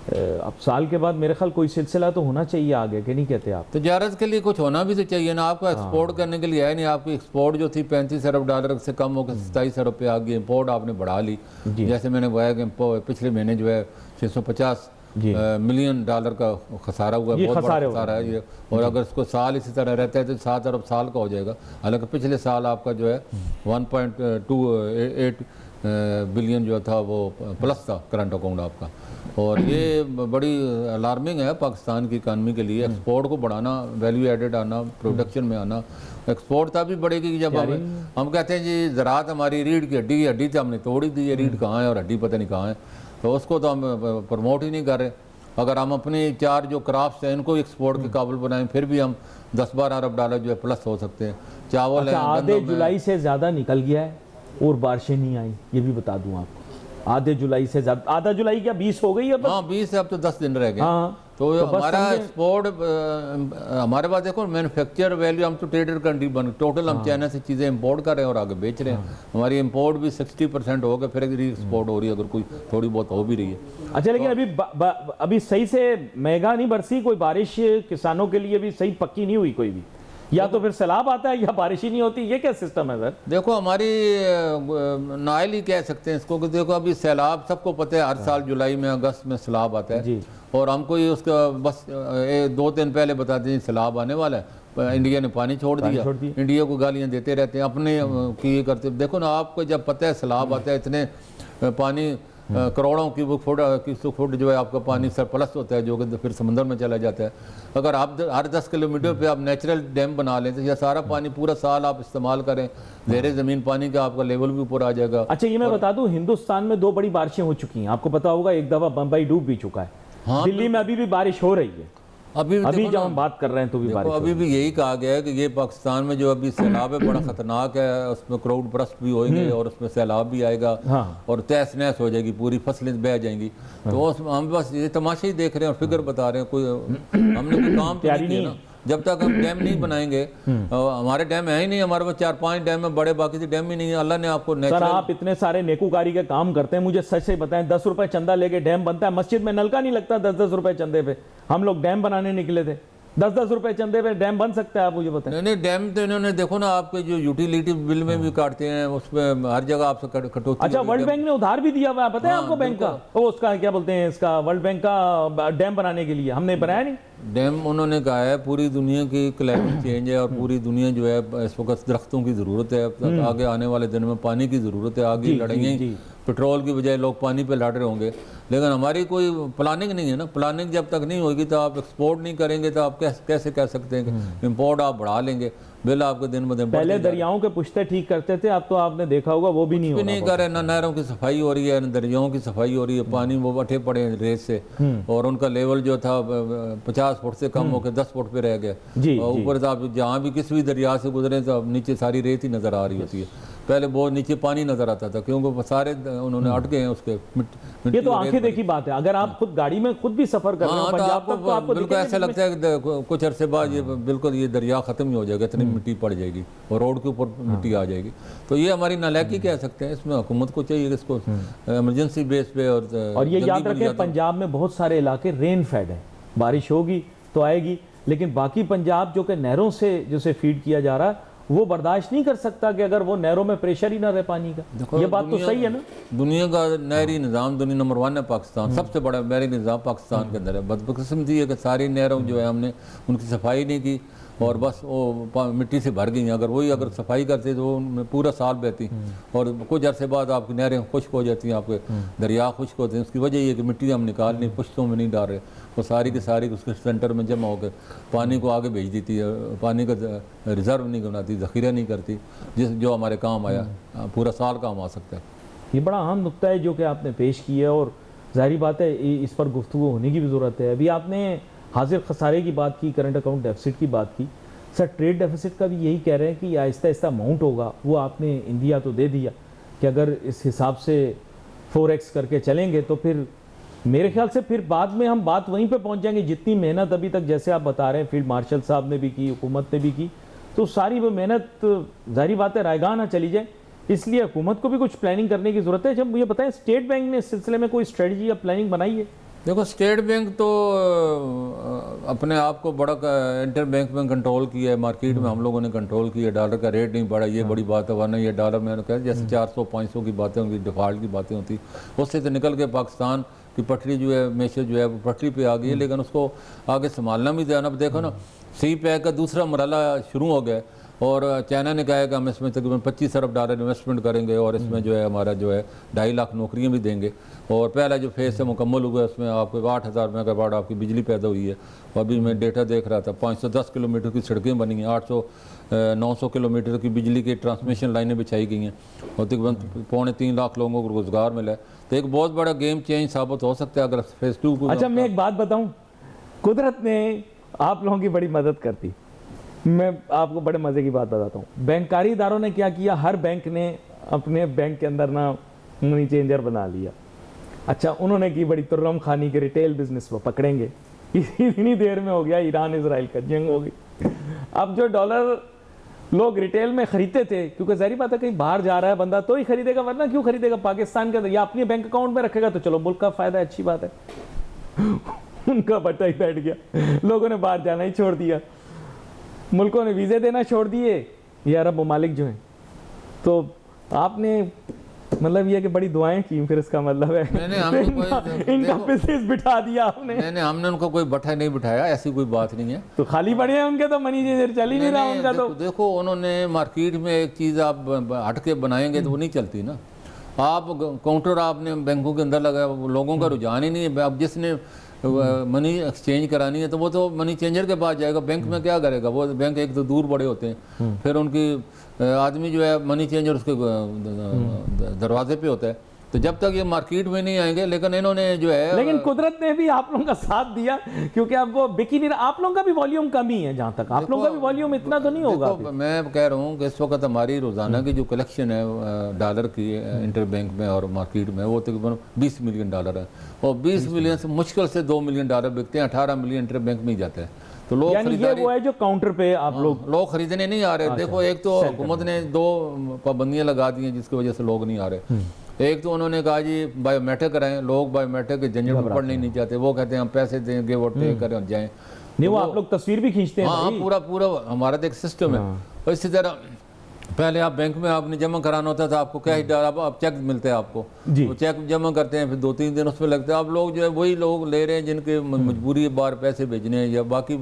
अब साल के बाद मेरे ख्याल कोई सिलसिला तो होना चाहिए आगे, कि नहीं कहते आप? तिजारत के लिए कुछ होना भी तो चाहिए ना, आपका एक्सपोर्ट करने के लिए है नहीं। आपकी एक्सपोर्ट जो थी $35 अरब से कम होकर $27 अरब पे आ गई, इम्पोर्ट आपने बढ़ा ली। जैसे मैंने बताया कि पिछले महीने जो है $650 मिलियन का खसारा हुआ है, बहुत बड़ा खसारा है ये। और अगर इसको साल इसी तरह रहता है तो 7 अरब साल का हो जाएगा। हालांकि पिछले साल आपका जो है 1.28 बिलियन जो था वो प्लस था करंट अकाउंट आपका, और ये बड़ी अलार्मिंग है पाकिस्तान की इकानमी के लिए। एक्सपोर्ट को बढ़ाना, वैल्यू एडेड आना, प्रोडक्शन में आना, एक्सपोर्ट तभी बढ़ेगी जब हम कहते हैं जी ज़राअत हमारी रीढ़ की हड्डी थी, हमने तोड़ी दी है, रीढ़ कहाँ है और हड्डी पता नहीं कहाँ है, तो उसको तो हम प्रमोट ही नहीं कर रहे। अगर हम अपने 4 जो क्राफ्ट्स हैं इनको एक्सपोर्ट के काबिल बनाएं फिर भी हम $10-12 अरब जो है प्लस हो सकते हैं। चावल है, आधे जुलाई से ज़्यादा निकल गया है और बारिशें नहीं आई, ये भी बता दूं आपको। आधे जुलाई से ज़्यादा, आधा जुलाई क्या 20 हो गई है? हाँ 20 है, अब तो 10 दिन रह गए। हाँ, तो हमारा एक्सपोर्ट, हमारे पास देखो मैन्युफैक्चर वैल्यू, हम तो ट्रेडेड कंट्री बन, टोटल हम चाइना से चीज़ें इंपोर्ट कर रहे हैं और आगे बेच रहे हैं। हमारी इंपोर्ट भी 60% हो गया, फिर री एक्सपोर्ट हो रही है अगर कोई थोड़ी बहुत हो भी रही है। अच्छा, लेकिन अभी सही से मेघा नहीं बरसी, कोई बारिश किसानों के लिए भी सही पक्की नहीं हुई कोई भी, या तो फिर सैलाब आता है या बारिश ही नहीं होती, ये क्या सिस्टम है सर? देखो हमारी नाइल ही कह सकते हैं इसको, कि देखो अभी सैलाब सबको पता है, हर साल जुलाई में अगस्त में सैलाब आता है जी। और हमको ये उसका बस 2 दिन पहले बताते हैं सैलाब आने वाला है, इंडिया ने पानी छोड़ दिया। इंडिया को गालियां देते रहते हैं अपने की ये करते। देखो ना, आपको जब पता है सैलाब आता है, इतने पानी करोड़ों की फुट जो है आपका पानी सरप्लस होता है, जो कि फिर समंदर में चला जाता है। अगर आप हर 10 किलोमीटर पे आप नेचुरल डैम बना लें तो यह सारा पानी पूरा साल आप इस्तेमाल करें, ज़ेरे ज़मीन पानी का आपका लेवल भी ऊपर आ जाएगा। अच्छा, ये मैं बता दूं, हिंदुस्तान में 2 बड़ी बारिशें हो चुकी हैं, आपको पता होगा। एक दफ़ा बम्बई डूब भी चुका है। हाँ, दिल्ली में अभी भी बारिश हो रही है। अभी जब हम बात कर रहे हैं तो भी बारिश अभी भी यही कहा गया है कि ये पाकिस्तान में जो अभी सैलाब है बड़ा खतरनाक है, उसमें क्राउड बर्स्ट भी होंगे और उसमें सैलाब भी आएगा। हाँ। और तहस नहस हो जाएगी, पूरी फसलें बह जाएंगी। हाँ। तो हम बस ये तमाशा ही देख रहे हैं और फिक्र बता रहे हैं, कोई हमने कोई काम तो नहीं किया ना। जब तक हम डैम नहीं बनाएंगे, हमारे डैम है ही नहीं, हमारे पास 4-5 डैम है बड़े, बाकी से डैम ही नहीं है। अल्लाह ने आपको सर आप इतने सारे नेकूकारी के काम करते हैं, मुझे सच से बताएं, 10 रुपए चंदा लेके डैम बनता है, मस्जिद में नलका नहीं लगता 10-10 रुपए चंदे पे। हम लोग डैम बनाने निकले थे, 10-10 रुपए चंदे पे डैम बन सकता है, आप मुझे बताएं। नहीं डैम तो इन्होंने देखो ना, आपके जो यूटिलिटी बिल में भी काटते हैं, उसमें हर जगह आपसे कटौती। अच्छा, वर्ल्ड बैंक ने उधार भी दिया हुआ है, पता है आपको बैंक का, वो उसका क्या बोलते हैं, इसका वर्ल्ड बैंक का डैम बनाने के लिए हमने बनाया नहीं डैम। उन्होंने कहा है पूरी दुनिया की क्लाइमेट चेंज है और पूरी दुनिया जो है इस वक्त दरख्तों की ज़रूरत है, आगे आने वाले दिन में पानी की ज़रूरत है, आगे लड़ाइयाँ पेट्रोल की बजाय लोग पानी पे लड़ रहे होंगे। लेकिन हमारी कोई प्लानिंग नहीं है ना, प्लानिंग जब तक नहीं होगी तो आप एक्सपोर्ट नहीं करेंगे तो आप कैसे कह सकते हैं कि इम्पोर्ट आप बढ़ा लेंगे, बिल आपके दिन ब दिन। पहले दरियाओं के पुश्ते ठीक करते थे, अब तो आपने देखा होगा वो भी नहीं कर रहे, ना नहरों की सफाई हो रही है, ना दरियाओं की सफाई हो रही है, पानी वो बटे पड़े हैं रेत से, और उनका लेवल जो था 50 फुट से कम होकर 10 फुट पे रह गया। ऊपर आप जहाँ भी किसी भी दरिया से गुजरे तो नीचे सारी रेत ही नजर आ रही होती है, पहले बहुत नीचे पानी नजर आता था, क्योंकि सारे उन्होंने अटके हैं उसके ये तो आंखें देखी बात है। अगर आप खुद गाड़ी में खुद भी सफर कर रहे हो पंजाब तक, तो आपको बिल्कुल ऐसा लगता है कि कुछ अरसे बाद ये बिल्कुल ये दरिया खत्म ही हो जाएगा, इतनी मिट्टी पड़ जाएगी और रोड के ऊपर मिट्टी आ जाएगी। तो ये हमारी नालायकी कह सकते हैं, इसमें हुकूमत को चाहिए इसको इमरजेंसी बेस पे। और ये याद रखें, पंजाब में बहुत सारे इलाके रेन फेड है, बारिश होगी तो आएगी, लेकिन बाकी पंजाब जो कि नहरों से जिसे फीड किया जा रहा है वो बर्दाश्त नहीं कर सकता कि अगर वो नहरों में प्रेशर ही ना रहे पानी का। ये बात तो सही है ना। दुनिया का नहरी निज़ाम दुनिया नंबर 1 है पाकिस्तान, सबसे बड़ा नहरी निज़ाम पाकिस्तान के अंदर है। बदकिस्मती है कि सारी नहरों जो है हमने उनकी सफाई नहीं की और बस वो मिट्टी से भर गई हैं। अगर सफाई करते तो वो पूरा साल बहती, और कुछ अरसे बाद आपकी नहरें खुश्क हो जाती हैं, आपके दरिया खुश्क होते हैं। उसकी वजह ये कि मिट्टी हम निकाल नहीं, पुश्तों में नहीं डाल रहे, वो सारी की सारी उसके सेंटर में जमा होकर पानी को आगे भेज देती है, पानी का रिजर्व नहीं बनाती, ज़ख़ीरा नहीं करती, जो हमारे काम आया पूरा साल काम आ सकता है। ये बड़ा अहम नुक्ता है जो कि आपने पेश किया, और जाहिर बात है इस पर गुफ्तगू होने की भी ज़रूरत है। अभी आपने हाजिर खसारे की बात की, करंट अकाउंट डेफिसिट की बात की, सर ट्रेड डेफिसिट का भी यही कह रहे हैं कि आहिस्ता आहिस्ता अमाउंट होगा, वो आपने इंडिया तो दे दिया कि अगर इस हिसाब से 4x करके चलेंगे तो फिर मेरे ख्याल से फिर बाद में हम बात वहीं पे पहुंच जाएंगे। जितनी मेहनत अभी तक जैसे आप बता रहे हैं फील्ड मार्शल साहब ने भी की, हुकूमत ने भी की, तो सारी वो मेहनत जाहिर बात है रायगाह ना चली जाए, इसलिए हुकूमत को भी कुछ प्लानिंग करने की ज़रूरत है। जब मुझे बताएं स्टेट बैंक ने इस सिलसिले में कोई स्ट्रेटजी या प्लानिंग बनाई है? देखो स्टेट बैंक तो अपने आप को बड़ा इंटर बैंक में कंट्रोल किया है, मार्केट में हम लोगों ने कंट्रोल किया, डॉलर का रेट नहीं बढ़ा, ये बड़ी बात है। वरना ये डॉलर मैंने कहा जैसे 400-500 की बातें होंगी, डिफॉल्ट की बातें होती, उससे तो निकल के पाकिस्तान की पटरी जो है मैशर जो है वो पटरी पे आ गई है, लेकिन उसको आगे संभालना भी था ना। देखो ना सी पैक का दूसरा मरहला शुरू हो गया और चाइना ने कहा है कि हम इसमें तकरीबन 25 अरब डॉलर इन्वेस्टमेंट करेंगे और इसमें जो है हमारा जो है 2.5 लाख नौकरियां भी देंगे। और पहला जो फेज़ से मुकम्मल हुआ है उसमें आपको 8000 मेगावाट आपकी बिजली पैदा हुई है। और अभी मैं डेटा देख रहा था 510 किलोमीटर की सड़कें बनी हैं, 900 किलोमीटर की बिजली की ट्रांसमिशन लाइनें बिछाई गई हैं और तकरीबन 3.25 लाख लोगों को रोज़गार मिला है। तो एक बहुत बड़ा गेम चेंज साबित हो सकता है अगर फेज़ 2 को। अच्छा मैं एक बात बताऊँ, कुदरत ने आप लोगों की बड़ी मदद करती। मैं आपको बड़े मज़े की बात बताता हूँ। बैंकारी इदारों ने क्या किया, हर बैंक ने अपने बैंक के अंदर ना मनी चेंजर बना लिया। अच्छा उन्होंने की बड़ी तुर्रम खानी के रिटेल बिजनेस को पकड़ेंगे, इतनी देर में हो गया ईरान इजराइल का जंग हो गई। अब जो डॉलर लोग रिटेल में खरीदते थे, क्योंकि जाहिर बात है कहीं बाहर जा रहा है बंदा तो ही खरीदेगा, वरना क्यों खरीदेगा पाकिस्तान के अंदर, या अपने बैंक अकाउंट में रखेगा तो चलो मुल्क का फायदा है, अच्छी बात है। उनका बट्टा ही बैठ गया, लोगों ने बाहर जाना ही छोड़ दिया, मुल्कों ने वीज़े देना छोड़ दिए, ये अरब ममालिक जो हैं। तो आपने मतलब ये कि बड़ी दुआएं की, फिर इसका मतलब है इनका बिजनेस बिठा दिया आपने। नहीं हमने उनको कोई बट्टा नहीं बिठाया, ऐसी कोई बात नहीं है। तो खाली पड़े हैं उनके, तो मनी चेंजर चल ही नहीं रहा उनका। तो देखो उन्होंने मार्केट में एक चीज़ आप हट के बनाएंगे तो वो नहीं चलती ना। आप काउंटर आपने बैंकों के अंदर लगाया, लोगों का रुझान ही नहीं है। अब जिसने मनी एक्सचेंज करानी है तो वो तो मनी चेंजर के पास जाएगा, बैंक में क्या करेगा? वो बैंक एक तो दूर बड़े होते हैं, फिर उनकी आदमी जो है मनी चेंजर उसके दरवाजे पे होता है, तो जब तक ये मार्केट में नहीं आएंगे, लेकिन इन्होंने जो है लेकिन कुदरत ने भी आप लोगों का साथ दिया, क्योंकि अब वो बिकी नहीं, आप लोगों का भी वॉल्यूम कम ही है, जहाँ तक आप लोगों का भी वॉल्यूम इतना तो नहीं होगा। देखो, मैं कह रहा हूँ कि इस वक्त हमारी रोजाना की जो कलेक्शन है डॉलर की इंटर बैंक में और मार्केट में, वो तकरीबन 20 मिलियन डॉलर है, और 20 मिलियन से मुश्किल से 2 मिलियन डॉलर बिकते हैं, 18 मिलियन इंटर बैंक में ही जाते हैं। तो लोग यानी ये वो है जो काउंटर पे आप लोग खरीदने नहीं आ रहे। देखो, एक तो हुकूमत ने 2 पाबंदियां लगा दी हैं जिसकी वजह से लोग नहीं आ रहे। एक तो उन्होंने कहा जी बायोमेट्रिक कराएं, लोग बायोमेट्रिक के झंझट में पढ़ने नहीं चाहते, वो कहते हैं हम पैसे देंगे वो टेक करें और जाएं। नहीं, वो आप लोग तस्वीर भी खींचते हैं। हाँ, पूरा हमारा तो एक सिस्टम है। और इसी तरह पहले आप बैंक में आपने जमा कराना होता था, आपको कैश डाल, अब चेक मिलते हैं आपको, वो चेक जमा करते हैं, फिर 2-3 दिन उसमें लगते हैं। अब लोग जो है वही लोग ले रहे हैं जिनके मजबूरी है बाहर पैसे भेजने हैं, या बाकी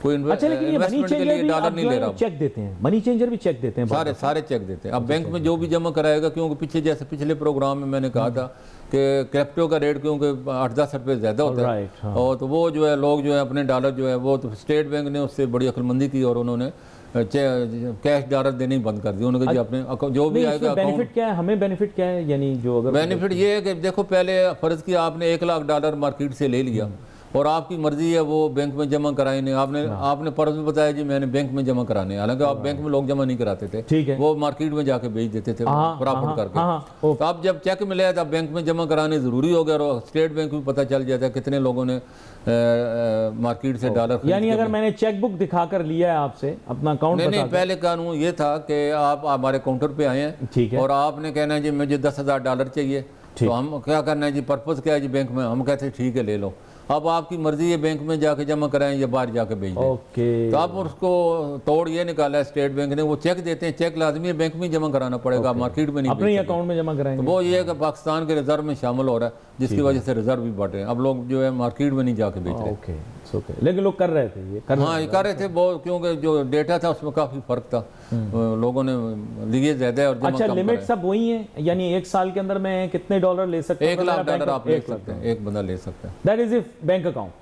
कोई अच्छा, लेकिन ये मनी इन्वेस्टमेंट के लिए डॉलर नहीं ले रहा। चेक देते हैं, मनी चेंजर भी चेक देते हैं, सारे चेक देते हैं। अब बैंक में जो भी जमा कराएगा, क्योंकि पीछे जैसे पिछले प्रोग्राम में मैंने कहा था कि क्रिप्टो का रेट क्योंकि 8-10 रुपये ज़्यादा होता है, और तो वो जो है लोग जो है अपने डॉलर जो है वो, तो स्टेट बैंक ने उससे बड़ी अक्लमंदी की और उन्होंने कैश डॉलर देने ही बंद कर दिया। उन्होंने अपने जो भी आएगा। बेनिफिट क्या है, हमें बेनिफिट क्या है, यानी जो अगर बेनिफिट ये है कि देखो, पहले फर्ज किया आपने 1 लाख डॉलर मार्केट से ले लिया और आपकी मर्जी है वो बैंक में जमा कराए नहीं, आपने फर्ज में बताया जी मैंने बैंक में जमा कराने, हालांकि आप बैंक में लोग जमा नहीं कराते थे, ठीक है, वो मार्केट में जाके बेच देते थे प्रॉफिट करके। तो अब जब चेक मिला तब बैंक में जमा कराने जरूरी हो गया, और स्टेट बैंक में पता चल जाता है कितने लोगों ने मार्केट से डॉलर। यानी अगर मैंने चेक बुक दिखा कर लिया है आपसे अपना अकाउंट, नहीं, पहले कानून ये था कि आप हमारे काउंटर पे आए हैं, ठीक है, और आपने कहना है जी मुझे 10,000 डॉलर चाहिए, तो हम क्या करना है जी, पर्पज क्या है जी बैंक में, हम कहते हैं ठीक है ले लो। अब आपकी मर्जी है बैंक में जाके जमा कराएं या बाहर जाके भेज दें। ओके, तो अब उसको तोड़ ये निकाला है स्टेट बैंक ने, वो चेक देते हैं, चेक लाजमी है बैंक में जमा कराना पड़ेगा, मार्केट में नहीं, अपने अकाउंट में जमा कराएंगे। तो वो ये है कि पाकिस्तान के रिजर्व में शामिल हो रहा है, जिसकी वजह से रिजर्व भी बढ़ रहे हैं। अब लोग जो है मार्केट में नहीं जाके बेच रहे। ओके, लेकिन लोग कर रहे थे ये, हाँ ये कर रहे थे बहुत, क्योंकि जो डेटा था उसमें काफी फर्क था, लोगों ने लिए ज्यादा और अच्छा, लिमिट सब वही है, यानी 1 साल के अंदर मैं कितने डॉलर ले सकता हूँ? 1 लाख डॉलर आप ले सकते हैं, एक बंदा ले सकता है। That is if bank account,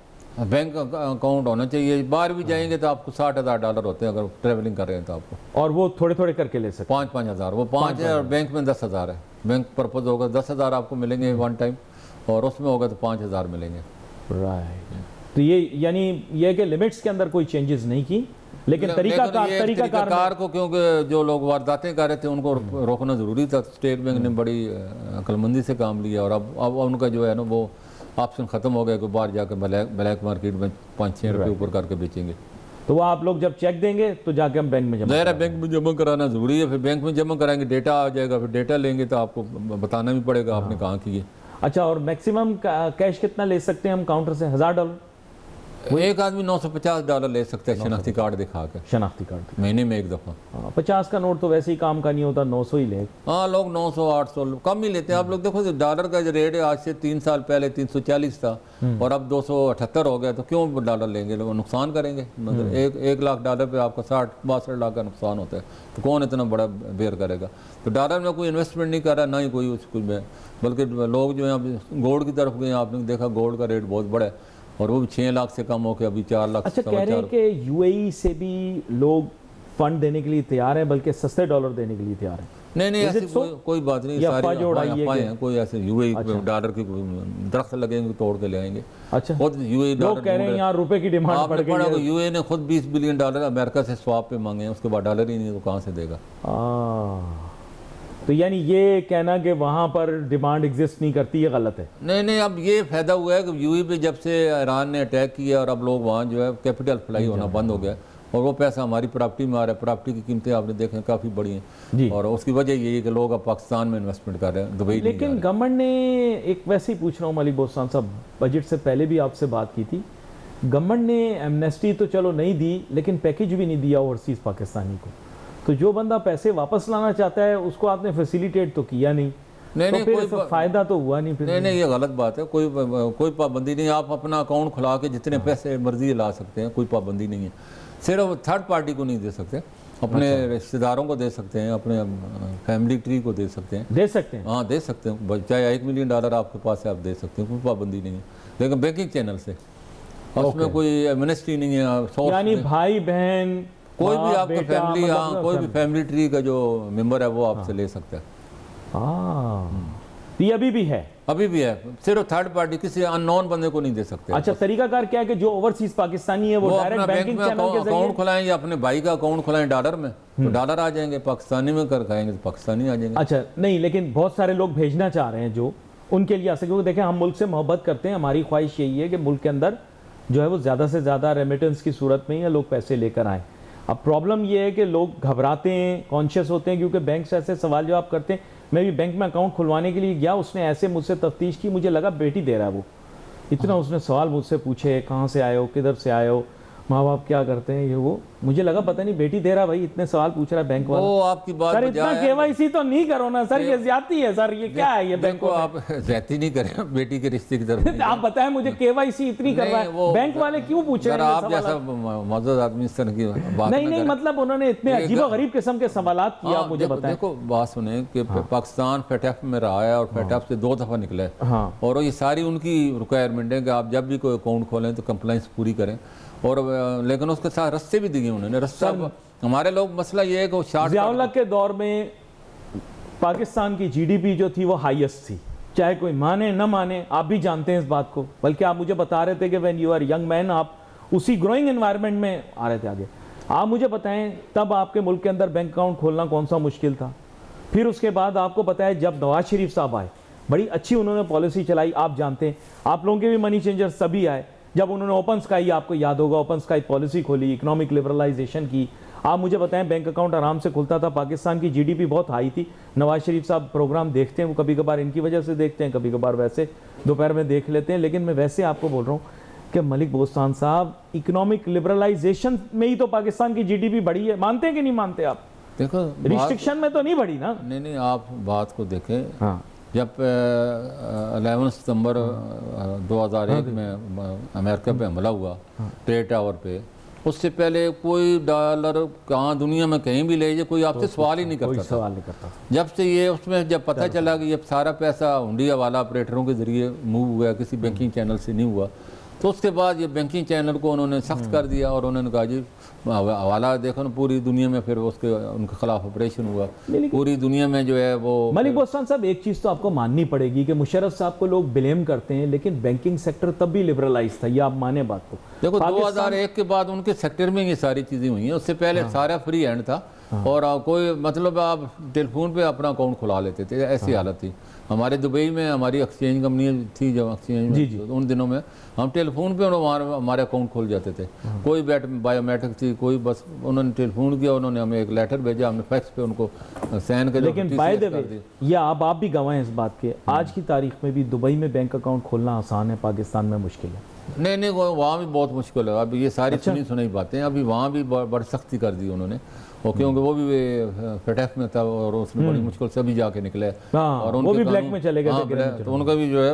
bank account होना चाहिए। बाहर भी जाएंगे तो आपको 60,000 डॉलर होते हैं अगर ट्रेवलिंग कर रहे हैं तो आपको, और वो थोड़े थोड़े करके ले सकते 5-5 हज़ार, वो 5 है और बैंक में 10,000 है। बैंक पर्पज होगा 10,000 आपको मिलेंगे वन टाइम, और उसमें होगा तो 5,000 मिलेंगे। राइट, तो ये यानी ये कि लिमिट्स के अंदर कोई चेंजेस नहीं की, लेकिन तरीकाकार को, क्योंकि जो लोग वारदातें कर रहे थे उनको रोकना जरूरी था। स्टेट बैंक ने बड़ी अक्लमंदी से काम लिया, और अब उनका जो है ना वो ऑप्शन खत्म हो गया कि बाहर जाकर ब्लैक मार्केट में 5-6 रुपये ऊपर करके बेचेंगे। तो वो आप लोग जब चेक देंगे तो जाके हम बैंक में जमा, ज़ाहिर है बैंक में जमा कराना जरूरी है, फिर बैंक में जमा कराएंगे डेटा आ जाएगा, फिर डेटा लेंगे तो आपको बताना भी पड़ेगा आपने कहाँ किए। अच्छा, और मैक्सिमम कैश कितना ले सकते हैं हम काउंटर से? $1,000? एक आदमी $950 ले सकता है शनाख्ती कार्ड दिखा के, शनाख्ती कार्ड महीने में एक दफ़ा। 50 का नोट तो वैसे ही काम का नहीं होता, 900 ही ले। हाँ, लोग 900-800 कम ही लेते हैं। आप लोग देखो डॉलर का जो रेट है आज से 3 साल पहले 340 था और अब 278 हो गया, तो क्यों डॉलर लेंगे लोग, नुकसान करेंगे। मतलब 1 लाख डॉलर पे आपका 60-62 लाख का नुकसान होता है, तो कौन इतना बड़ा बेयर करेगा। तो डॉलर में कोई इन्वेस्टमेंट नहीं कर रहा, ना ही कोई उसको में, बल्कि लोग जो है अब गोल्ड की तरफ गए। आपने देखा गोल्ड का रेट बहुत बड़ा है, और वो भी 6 लाख से कम होकर अभी 4 लाख। अच्छा, कह रहे हैं कि यूएई से भी लोग फंड देने के लिए तैयार हैं, बल्कि सस्ते डॉलर देने के लिए तैयार हैं। नहीं, ऐसी कोई बात नहीं, सारी अफवाहें हैं। कोई ऐसे यूएई डॉलर की दरख्त लगेंगे तोड़ के ले आएंगे। अच्छा, खुद यूएई लोग कह रहे हैं यहाँ रुपए की डिमांड बढ़ गई है। यूएई ने खुद $20 बिलियन अमेरिका से स्वाप पे मांगे हैं, उसके बाद डॉलर ही नहीं, तो कहाँ से देगा। तो यानी ये कहना कि वहाँ पर डिमांड एग्जिस्ट नहीं करती, ये गलत है। नहीं, अब ये फायदा हुआ है कि यूएई पे जब से ईरान ने अटैक किया और अब लोग वहाँ जो है कैपिटल फ्लाई होना बंद हो गया, और वो पैसा हमारी प्रॉपर्टी में आ रहा है। प्रॉपर्टी की कीमतें आपने देखें काफ़ी बड़ी हैं, और उसकी वजह यही है कि लोग अब पाकिस्तान में इन्वेस्टमेंट कर रहे हैं, दुबई। लेकिन गवर्नमेंट ने एक, वैसे ही पूछ रहा हूँ मलिक बोस्तान साहब, बजट से पहले भी आपसे बात की थी, गवर्नमेंट ने एमनेस्टी तो चलो नहीं दी, लेकिन पैकेज भी नहीं दिया ओवरसीज़ पाकिस्तानी को। तो जो बंदा पैसे वापस लाना चाहता है उसको आपने फैसिलिटेट तो किया नहीं, तो फिर फायदा तो हुआ नहीं। फिर नहीं, ये गलत बात है। कोई पाबंदी नहीं, आप अपना अकाउंट खुला के जितने पैसे मर्जी ला सकते हैं, कोई पाबंदी नहीं है। सिर्फ थर्ड पार्टी को नहीं दे सकते, अपने रिश्तेदारों को दे सकते हैं, अपने फैमिली ट्री को दे सकते हैं। हाँ, दे सकते हैं, चाहे $1 मिलियन आपके पास है आप दे सकते हैं, कोई पाबंदी नहीं है। लेकिन बैंकिंग चैनल से, उसमें कोई एमनेस्टी नहीं है। यानी भाई बहन कोई भी आपका फैमिली, हाँ, कोई भी फैमिली ट्री का जो मेंबर है वो आपसे ले सकता है। तो ये अभी भी है? अभी भी है, सिर्फ थर्ड पार्टी किसी अननोन बंदे को नहीं दे सकते। अच्छा, तरीकाकार क्या है कि जो ओवरसीज पाकिस्तानी है वो डायरेक्ट अपना बैंक बैंकिंग में चैनल के अकाउंट जरिए। खुलाएं या अपने भाई का अकाउंट खुलाएं डॉलर में, तो डॉलर आ जाएंगे, पाकिस्तानी में कर खाएंगे तो पाकिस्तानी आ जाएंगे। अच्छा नहीं, लेकिन बहुत सारे लोग भेजना चाह रहे हैं जो उनके लिए आ सके, क्योंकि देखें हम मुल्क से मोहब्बत करते हैं, हमारी ख्वाहिश यही है कि मुल्क के अंदर जो है वो ज़्यादा से ज़्यादा रेमिटेंस की सूरत में ही लोग पैसे लेकर आएँ। अब प्रॉब्लम ये है कि लोग घबराते हैं, कॉन्शियस होते हैं, क्योंकि बैंक से ऐसे सवाल जवाब करते हैं। मैं भी बैंक में अकाउंट खुलवाने के लिए गया, उसने ऐसे मुझसे तफ्तीश की, मुझे लगा बेटी दे रहा है वो, इतना उसने सवाल मुझसे पूछे, कहाँ से आए हो, किधर से आए हो, माँ बाप क्या करते हैं, ये वो, मुझे लगा पता नहीं बेटी दे रहा भाई, इतने सवाल पूछ रहा है बैंक वाला। वो आपकी बात सर इतना केवाईसी तो नहीं करो ना सर, ये ज्यादती है सर, ये क्या है ये बैंक को आप ज्यादती नहीं करें बेटी के रिश्ते की तरफ। आप बताएं मुझे, केवाईसी इतनी कर रहा है बैंक वाले, क्यों पूछ रहे हैं आप जैसा मौजूद आदमी इस तरह की बात नहीं, मतलब उन्होंने इतने अजीबोगरीब किस्म के सवालात किया, आप मुझे बताएं। देखो बात सुने कि पाकिस्तान फेटफ में रहा है और फेटफ से 2 दफा निकला है, और ये सारी उनकी रिक्वायरमेंट है कि आप जब भी कोई अकाउंट खोलें तो कंप्लाइंस पूरी करें, और लेकिन उसके साथ रस्ते भी दिए उन्होंने। रस्ता हमारे लोग, मसला ये है कि ज़ियाउल हक के दौर में पाकिस्तान की जीडीपी जो थी वो हाईएस्ट थी, चाहे कोई माने न माने, आप भी जानते हैं इस बात को। बल्कि आप मुझे बता रहे थे कि when you are young man, आप उसी ग्रोइंग एनवायरनमेंट में आ रहे थे आगे। आप मुझे बताएं तब आपके मुल्क के अंदर बैंक अकाउंट खोलना कौन सा मुश्किल था? फिर उसके बाद आपको पता है जब नवाज शरीफ साहब आए, बड़ी अच्छी उन्होंने पॉलिसी चलाई, आप जानते हैं, आप लोगों के भी मनी चेंजर्स सभी आए, जब उन्होंने ओपन स्काई, आपको याद होगा, ओपन स्काई पॉलिसी खोली, इकोनॉमिक लिबरलाइजेशन की। आप मुझे बताएं बैंक अकाउंट आराम से खुलता था, पाकिस्तान की जीडीपी बहुत हाई थी। नवाज शरीफ साहब प्रोग्राम देखते हैं, वो कभी कभार इनकी वजह से देखते हैं, कभी कभार वैसे दोपहर में देख लेते हैं, लेकिन मैं वैसे आपको बोल रहा हूँ कि मलिक बोस्तान साहब, इकोनॉमिक लिबरलाइजेशन में ही तो पाकिस्तान की जीडीपी बढ़ी है, मानते हैं कि नहीं मानते आप? देखो रिस्ट्रिक्शन में तो नहीं बढ़ी ना। नहीं, आप बात को देखें। हाँ, जब 11 सितंबर 2001 में अमेरिका पे हमला हुआ ट्रेड टावर पे, उससे पहले कोई डॉलर कहाँ दुनिया में कहीं भी ले जाए कोई आपसे सवाल ही नहीं करता, सवाल नहीं करता। जब से ये उसमें जब पता चला कि ये सारा पैसा हुंडी हवाला ऑपरेटरों के जरिए मूव हुआ, किसी बैंकिंग चैनल से नहीं हुआ, तो उसके बाद ये बैंकिंग चैनल को उन्होंने सख्त कर दिया और उन्होंने कहा जी हवाला देखो ना पूरी दुनिया में, फिर उसके उनके खिलाफ ऑपरेशन हुआ पूरी दुनिया में जो है वो। मलिक बोस्तान साहब, एक चीज़ तो आपको माननी पड़ेगी कि मुशर्रफ साहब को लोग ब्लेम करते हैं, लेकिन बैंकिंग सेक्टर तब भी लिबरलाइज था, ये आप माने बात को। देखो 2001 के बाद उनके सेक्टर में ये सारी चीज़ें हुई हैं, उससे पहले सारा फ्री हैंड था और कोई मतलब आप टेलीफोन पे अपना अकाउंट खुला लेते थे, ऐसी हालत थी। हमारे दुबई में हमारी एक्सचेंज कंपनी थी, जब एक्सचेंज में उन दिनों में हम टेलीफोन पे हमारे अकाउंट खोल जाते थे, कोई बायोमेट्रिक थी, कोई बस उन्होंने टेलीफोन किया, उन्होंने हमें एक लेटर भेजा, हमने फैक्स पे उनको साइन कर। लेकिन बाय द वे, ये आप भी गवाह हैं इस बात के, आज की तारीख में भी दुबई में बैंक अकाउंट खोलना आसान है, पाकिस्तान में मुश्किल है। नहीं, वहाँ भी बहुत मुश्किल है। अभी ये सारी सुनी बातें, अभी वहाँ भी बड़ी सख्ती कर दी उन्होंने, और क्योंकि वो भी फेटफ में था और उसने बड़ी मुश्किल से भी जाके निकले, और वो भी ब्लैक में चले गए, तो उनका भी जो है।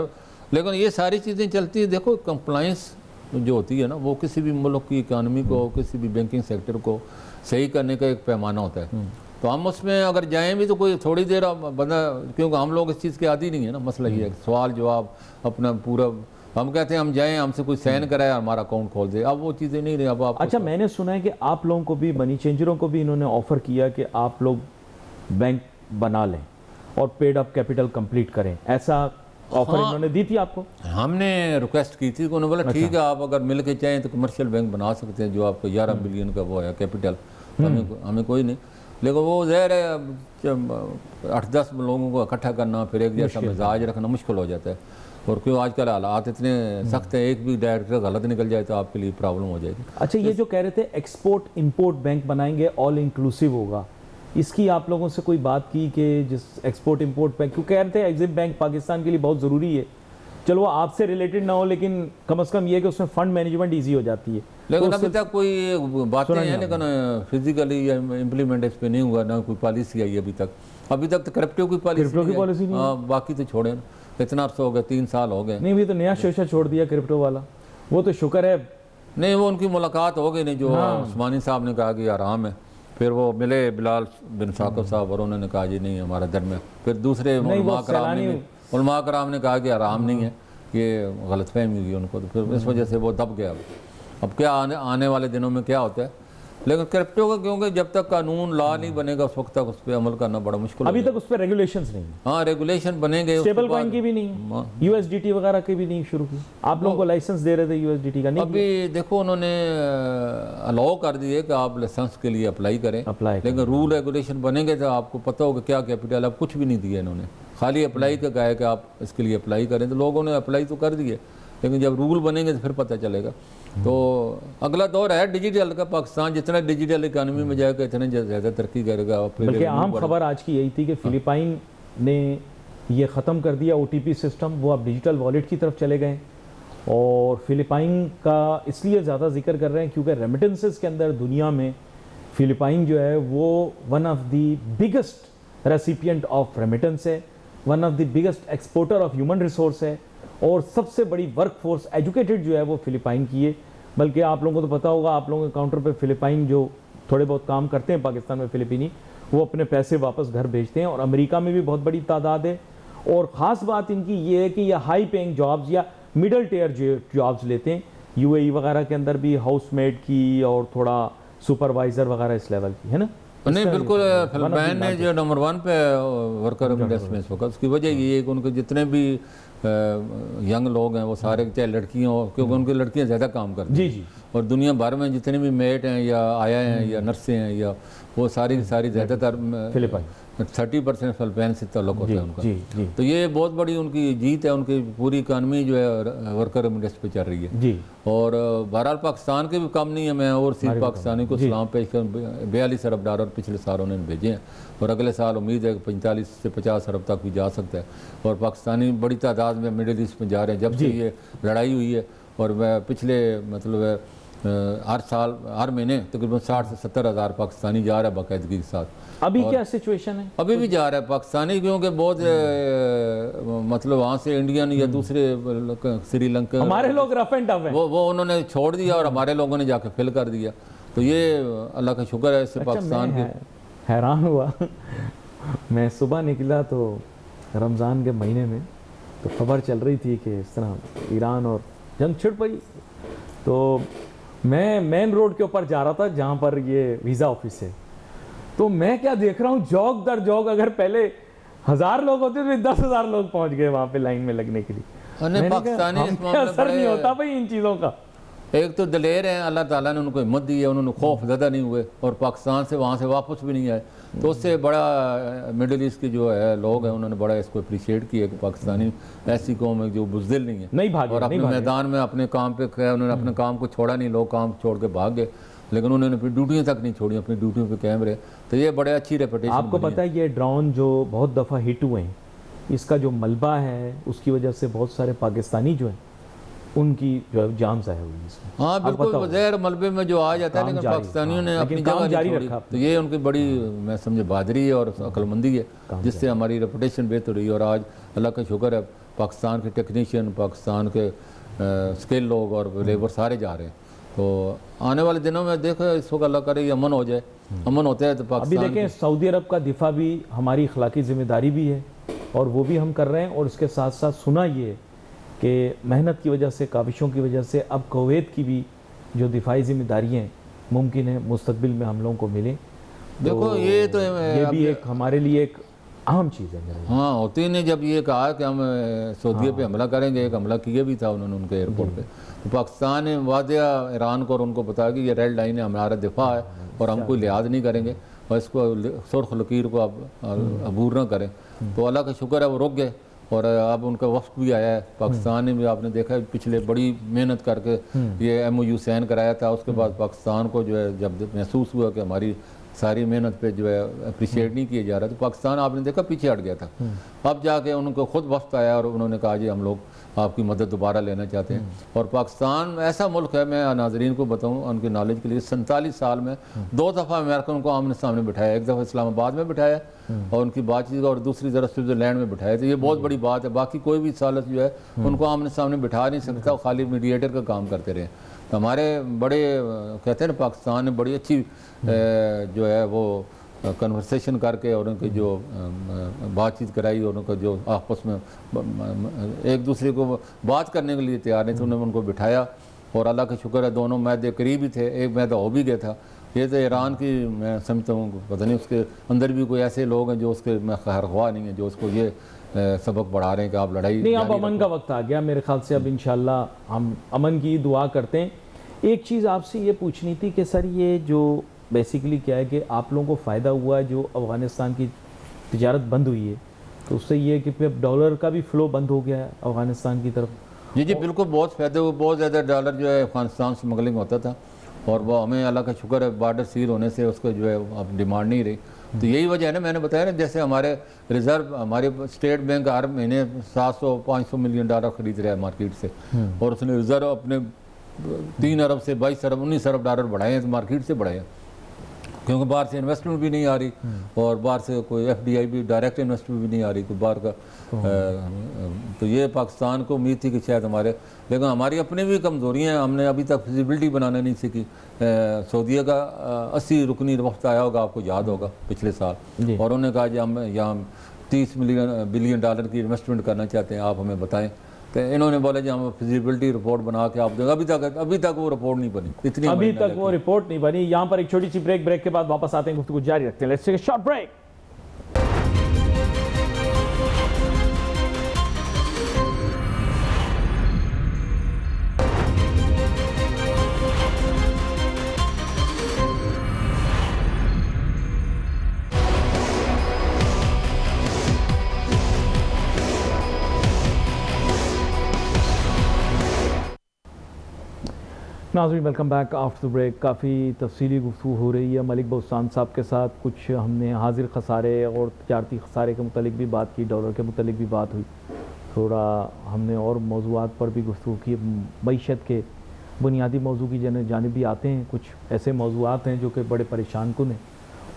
लेकिन ये सारी चीज़ें चलती है। देखो कंप्लाइंस जो होती है ना, वो किसी भी मुल्क की इकानमी को, किसी भी बैंकिंग सेक्टर को सही करने का एक पैमाना होता है। तो हम उसमें अगर जाएं भी तो कोई थोड़ी देर बंदा, क्योंकि हम लोग इस चीज़ के आदी नहीं है ना, मसला ये है सवाल जवाब अपना पूरा, हम कहते हैं हम जाएं, हमसे कोई साइन कराए, हमारा अकाउंट खोल दे, अब वो चीज़ें नहीं रही। अब आप अच्छा, मैंने सुना है कि आप लोगों को भी, मनी चेंजरों को भी इन्होंने ऑफर किया कि आप लोग बैंक बना लें और पेड अप कैपिटल कंप्लीट करें, ऐसा ऑफर इन्होंने दी थी आपको? हमने रिक्वेस्ट की थी, उन्होंने बोला ठीक है आप अगर मिल के चाहें तो कमर्शियल बैंक बना सकते हैं, जो आपको 11 बिलियन का वो है कैपिटल, हमें कोई नहीं। लेकिन वो ज़ाहिर है 8-10 लोगों को इकट्ठा करना, फिर एक जैसा मिजाज रखना मुश्किल हो जाता है, और क्यों आजकल हालात इतने सख्त हैं, एक भी डायरेक्टर गलत निकल जाए तो आपके लिए प्रॉब्लम हो जाएगी। अच्छा, ये जो कह रहे थे एक्सपोर्ट इंपोर्ट बैंक बनाएंगे, ऑल इंक्लूसिव होगा, इसकी आप लोगों से कोई बात की कि जिस एक्सपोर्ट इंपोर्ट बैंक, क्यों कह रहे थे एग्जिम बैंक पाकिस्तान के लिए बहुत ज़रूरी है, चलो वो आपसे रिलेटेड ना हो, लेकिन कम से कम ये कि उसमें फंड मैनेजमेंट ईजी हो जाती है। लेकिन अभी तक कोई बातें हैं, लेकिन फिजिकली या इम्प्लीमेंट इस पर नहीं हुआ, ना कोई पॉलिसी आई अभी तक तो क्रिप्टो की पॉलिसी नहीं, बाकी तो छोड़े ना, इतना अर्सा हो गया, 3 साल हो गए। नहीं, भी तो नया शोशा छोड़ दिया क्रिप्टो वाला, वो तो शुक्र है। नहीं, वो उनकी मुलाकात हो गई नहीं, जो उस्मानी साहब ने कहा कि आराम है, फिर वो मिले बिलाल बिन साकिब साहब और उन्होंने कहा जी नहीं हमारा दरमियान, फिर दूसरे उलमा कराम ने कहा कि आराम नहीं है, ये गलतफहमी हुई उनको, तो फिर इस वजह से वो दब गया। अब क्या आने वाले दिनों में क्या होता है, लेकिन क्रिप्टो का क्योंकि जब तक कानून लॉ नहीं बनेगा उस वक्त तक उस पर अमल करना बड़ा मुश्किल अभी तक उस पर रेगुलेशंस नहीं है, हाँ रेगुलेशन बनेंगे। स्टेबल कॉइन की भी नहीं है, यूएसडीटी वगैरह की भी नहीं शुरू की। आप लोगों को लाइसेंस दे रहे थे यूएसडीटी का, नहीं अभी देखो उन्होंने अलाउ कर दिए कि आप लाइसेंस के लिए अप्लाई करें, अप्लाई लेकिन रूल रेगुलेशन बनेंगे तो आपको पता होगा क्या कैपिटल। अब कुछ भी नहीं दिया इन्होंने, खाली अप्लाई का कहा है कि आप इसके लिए अप्लाई करें, तो लोगों ने अप्लाई तो कर दिए, लेकिन जब रूल बनेंगे तो फिर पता चलेगा। तो अगला दौर है डिजिटल का। पाकिस्तान जितना डिजिटल इकानमी में जाएगा इतने ज़्यादा तरक्की करेगा। बल्कि आम खबर आज की यही थी कि फिलिपाइन ने ये ख़त्म कर दिया ओटीपी सिस्टम, वो अब डिजिटल वॉलेट की तरफ चले गए। और फिलिपाइन का इसलिए ज़्यादा जिक्र कर रहे हैं क्योंकि रेमिटेंसेस के अंदर दुनिया में फिलिपाइन जो है वो one of the biggest recipient of remittance है, one of the biggest exporter of human resource है, और सबसे बड़ी वर्कफोर्स एजुकेटेड जो है वो फिलिपाइन की है। बल्कि आप लोगों को तो पता होगा, आप लोगों के काउंटर पे फिलिपाइन जो थोड़े बहुत काम करते हैं पाकिस्तान में फिलिपीनी, वो अपने पैसे वापस घर भेजते हैं। और अमेरिका में भी बहुत बड़ी तादाद है। और ख़ास बात इनकी ये है कि ये हाई पेइंग जॉब्स या मिडल टेयर जॉब्स लेते हैं। यूएई वगैरह के अंदर भी हाउसमेड की और थोड़ा सुपरवाइज़र वगैरह इस लेवल की है ना। नहीं बिल्कुल, फिलिपाइन ने जो नंबर 1 पे वर्कर इंडेक्स में होगा, उसकी वजह ये है कि उनके जितने भी यंग लोग हैं वो सारे चाहे लड़कियाँ हो, क्योंकि उनकी लड़कियाँ ज़्यादा काम करती हैं। जी। और दुनिया भर में जितने भी मेट हैं या आया हैं या नर्सें हैं या वो सारी ज़्यादातर फिलिपाइन 30% फिलिपाइन से ताल्लुक होता है उनका। जी। तो ये बहुत बड़ी उनकी जीत है, उनकी पूरी इकानमी जो है वर्कर इंडेक्स पे चल रही है। जी। और बहरहाल पाकिस्तान के भी कम नहीं है। मैं और सिर्फ पाकिस्तानी को सलाम पेश कर, 42 अरब डॉलर पिछले साल उन्होंने भेजे हैं, और अगले साल उम्मीद है कि 45 से 50 अरब तक भी जा सकता है। और पाकिस्तानी बड़ी तादाद में मिडिल ईस्ट में जा रहे हैं जब से ये लड़ाई हुई है। और वह पिछले मतलब हर साल हर महीने तकरीबन 60 से 70 हज़ार पाकिस्तानी जा रहा है बाकायदगी के साथ। अभी क्या सिचुएशन है? अभी भी जा रहा है पाकिस्तानी, क्योंकि बहुत मतलब वहाँ से इंडियन या दूसरे श्रीलंका हमारे लोग रफ एंड टफ हैं, वो उन्होंने छोड़ दिया और हमारे लोगों ने जाके फिल कर दिया। तो ये अल्लाह का शुक्र है इससे पाकिस्तान के। हैरान हुआ मैं सुबह निकला तो रमज़ान के महीने में तो खबर चल रही थी कि इस तरह ईरान और जंग छिड़ पड़ी। तो मैं मेन रोड के ऊपर जा रहा था जहाँ पर ये वीज़ा ऑफिस है। तो मैं क्या देख रहा हूँ, जॉग दर जॉग, अगर पहले 1000 लोग होते तो 10,000 लोग पहुंच गए वहाँ पे लाइन में लगने के लिए। पाकिस्तानी असर नहीं होता भाई इन चीज़ों का। एक तो दलेर हैं, अल्लाह ताला ने उनको हिम्मत दी है, उन्होंने खौफ ज़्यादा नहीं हुए और पाकिस्तान से वहाँ से वापस भी नहीं आए। तो उससे बड़ा मिडिल ईस्ट के जो है लोग हैं उन्होंने बड़ा इसको अप्रिशिएट किया कि पाकिस्तानी ऐसी कौम है जो बुज़दिल नहीं है, नहीं भागे, और अपने मैदान में अपने काम पे गए। उन्होंने अपने काम को छोड़ा नहीं, लोग काम छोड़ के भाग गए, लेकिन उन्होंने अपनी ड्यूटियों तक नहीं छोड़ी, अपनी ड्यूटियों पे कायम रहे। तो ये बड़े अच्छी रेपुटेशन। आपको पता है ये ड्रोन जो बहुत दफ़ा हिट हुए हैं, इसका जो मलबा है उसकी वजह से बहुत सारे पाकिस्तानी जो हैं उनकी जो है जान ज़ाया हुई इसमें। हाँ बिल्कुल, बगैर मलबे में जो आ जाता है, लेकिन पाकिस्तानियों ने अपनी जगह जारी रखा। तो ये उनकी बड़ी मैं समझे बहादुरी है और अक्लमंदी है, जिससे हमारी रेपुटेशन बेहतर हुई। और आज अल्लाह का शुक्र है पाकिस्तान के टेक्नीशियन, पाकिस्तान के स्किल लोग और लेबर सारे जा रहे हैं। तो आने वाले दिनों में देखो इस वक्त अल्लाह करे अमन हो जाए। अमन होता है तो पाकिस्तान। अभी देखें सऊदी अरब का दिफा भी हमारी अखलाकी जिम्मेदारी भी है और वो भी हम कर रहे हैं। और इसके साथ साथ सुना ये कि मेहनत की वजह से, काविशों की वजह से अब कुवैत की भी जो दिफाई जिम्मेदारियाँ मुमकिन है मुस्तकबिल में हम लोगों को मिले। देखो ये तो ये भी एक हमारे लिए एक अहम चीज़ है। हाँ, होती ने जब ये कहा कि हम सऊदी पे हमला करेंगे, एक हमला किया भी था उन्होंने उनके एयरपोर्ट पे, तो पाकिस्तान ने वादिया ईरान को और उनको बताया कि ये रेड लाइन है, हमारा दिफा है और हम कोई लिहाज नहीं करेंगे और इसको सुर्ख लकीर को आप अबूर ना करें। तो अल्लाह का शुक्र है वो रुक गए। और अब उनका वफ्द भी आया है पाकिस्तान ने भी, आपने देखा है पिछले बड़ी मेहनत करके ये MOU साइन कराया था। उसके बाद पाकिस्तान को जो है जब महसूस हुआ कि हमारी सारी मेहनत पे जो है अप्रिशिएट नहीं किया जा रहा, तो पाकिस्तान आपने देखा पीछे हट गया था। अब जाके उनको खुद वफ्द आया और उन्होंने कहा जी हम लोग आपकी मदद दोबारा लेना चाहते हैं। और पाकिस्तान ऐसा मुल्क है, मैं नाजरीन को बताऊं उनकी नॉलेज के लिए, 47 साल में 2 दफ़ा अमेरिका को आमने सामने बिठाया। एक दफ़ा इस्लामाबाद में बिठाया और उनकी बातचीत, और दूसरी तरफ स्विट्ज़रलैंड में बिठाया। तो ये बहुत बड़ी बात है। बाकी कोई भी सालत जो है उनको आमने सामने बिठा नहीं सकता, खाली मीडिएटर का काम करते रहे। तो हमारे बड़े कहते हैं ना पाकिस्तान ने बड़ी अच्छी जो है वो कन्वर्सेशन करके और उनकी जो बातचीत कराई और उनका जो आपस में एक दूसरे को बात करने के लिए तैयार नहीं थे, उन्होंने उनको बिठाया। और अल्लाह का शुक्र है दोनों मैदे करीब ही थे, एक मैदा हो भी गया था ये तो ईरान की मैं समझता हूँ, पता नहीं उसके अंदर भी कोई ऐसे लोग हैं जो उसके मैं खैर ख्वाह नहीं है, जो उसको ये सबक बढ़ा रहे हैं कि आप लड़ाई नहीं, अब जारी अमन रखो। का वक्त आ गया मेरे ख्याल से। अब इंशाल्लाह हम अमन की दुआ करते हैं। एक चीज़ आपसे ये पूछनी थी कि सर ये जो बेसिकली क्या है कि आप लोगों को फ़ायदा हुआ है जो अफ़गानिस्तान की तिजारत बंद हुई है, तो उससे ये है कि फिर डॉलर का भी फ़्लो बंद हो गया है अफ़गानिस्तान की तरफ। जी जी बिल्कुल, बहुत फ़ायदे हुए, बहुत ज़्यादा डॉलर जो है अफगानिस्तान स्मगलिंग होता था, और वो हमें अल्लाह का शुक्र है बॉर्डर सील होने से उसको जो है अब डिमांड नहीं रही। तो यही वजह है ना, मैंने बताया ना, जैसे हमारे रिजर्व, हमारे स्टेट बैंक हर महीने 700-500 मिलियन डॉलर खरीद रहा है मार्केट से, और उसने रिजर्व अपने 3 अरब से 22 अरब 19 अरब डॉलर बढ़ाए हैं, तो मार्केट से बढ़ाए हैं, क्योंकि बाहर से इन्वेस्टमेंट भी नहीं आ रही, और बाहर से कोई FDI भी, डायरेक्ट इन्वेस्टमेंट भी नहीं आ रही कोई बाहर का। तो ये पाकिस्तान को उम्मीद थी कि शायद हमारे, लेकिन हमारी अपनी भी कमज़ोरियाँ हैं, हमने अभी तक फिजिबिलिटी बनाना नहीं सीखी। सऊदीया का 80 रुकनी वक्त आया होगा, आपको याद होगा पिछले साल, और उन्होंने कहा कि हम यहाँ 30 बिलियन डॉलर की इन्वेस्टमेंट करना चाहते हैं, आप हमें बताएं। तो इन्होंने बोला जी हम फिजिबिलिटी रिपोर्ट बना के आप देंगे। अभी तक वो रिपोर्ट नहीं बनी, इतनी अभी तक वो रिपोर्ट नहीं बनी। यहाँ पर एक छोटी सी ब्रेक के बाद वापस आते हैं, गुफ्तगू जारी रखते हैं। Let's take a short break. नाज़रीन, welcome back after the break. काफ़ी तफसीली गुफ्तगू हो रही है मलिक बोस्तान साहब के साथ। कुछ हमने हाजिर खसारे और तजारती खसारे के मुतालिक भी बात की, डॉलर के मुतालिक भी बात हुई, थोड़ा हमने और मौज़ूआत पर भी गुफ्तगू की। मईशत के बुनियादी मौजू की जानिब भी आते हैं। कुछ ऐसे मौजूआत हैं जो कि बड़े परेशान कुन हैं,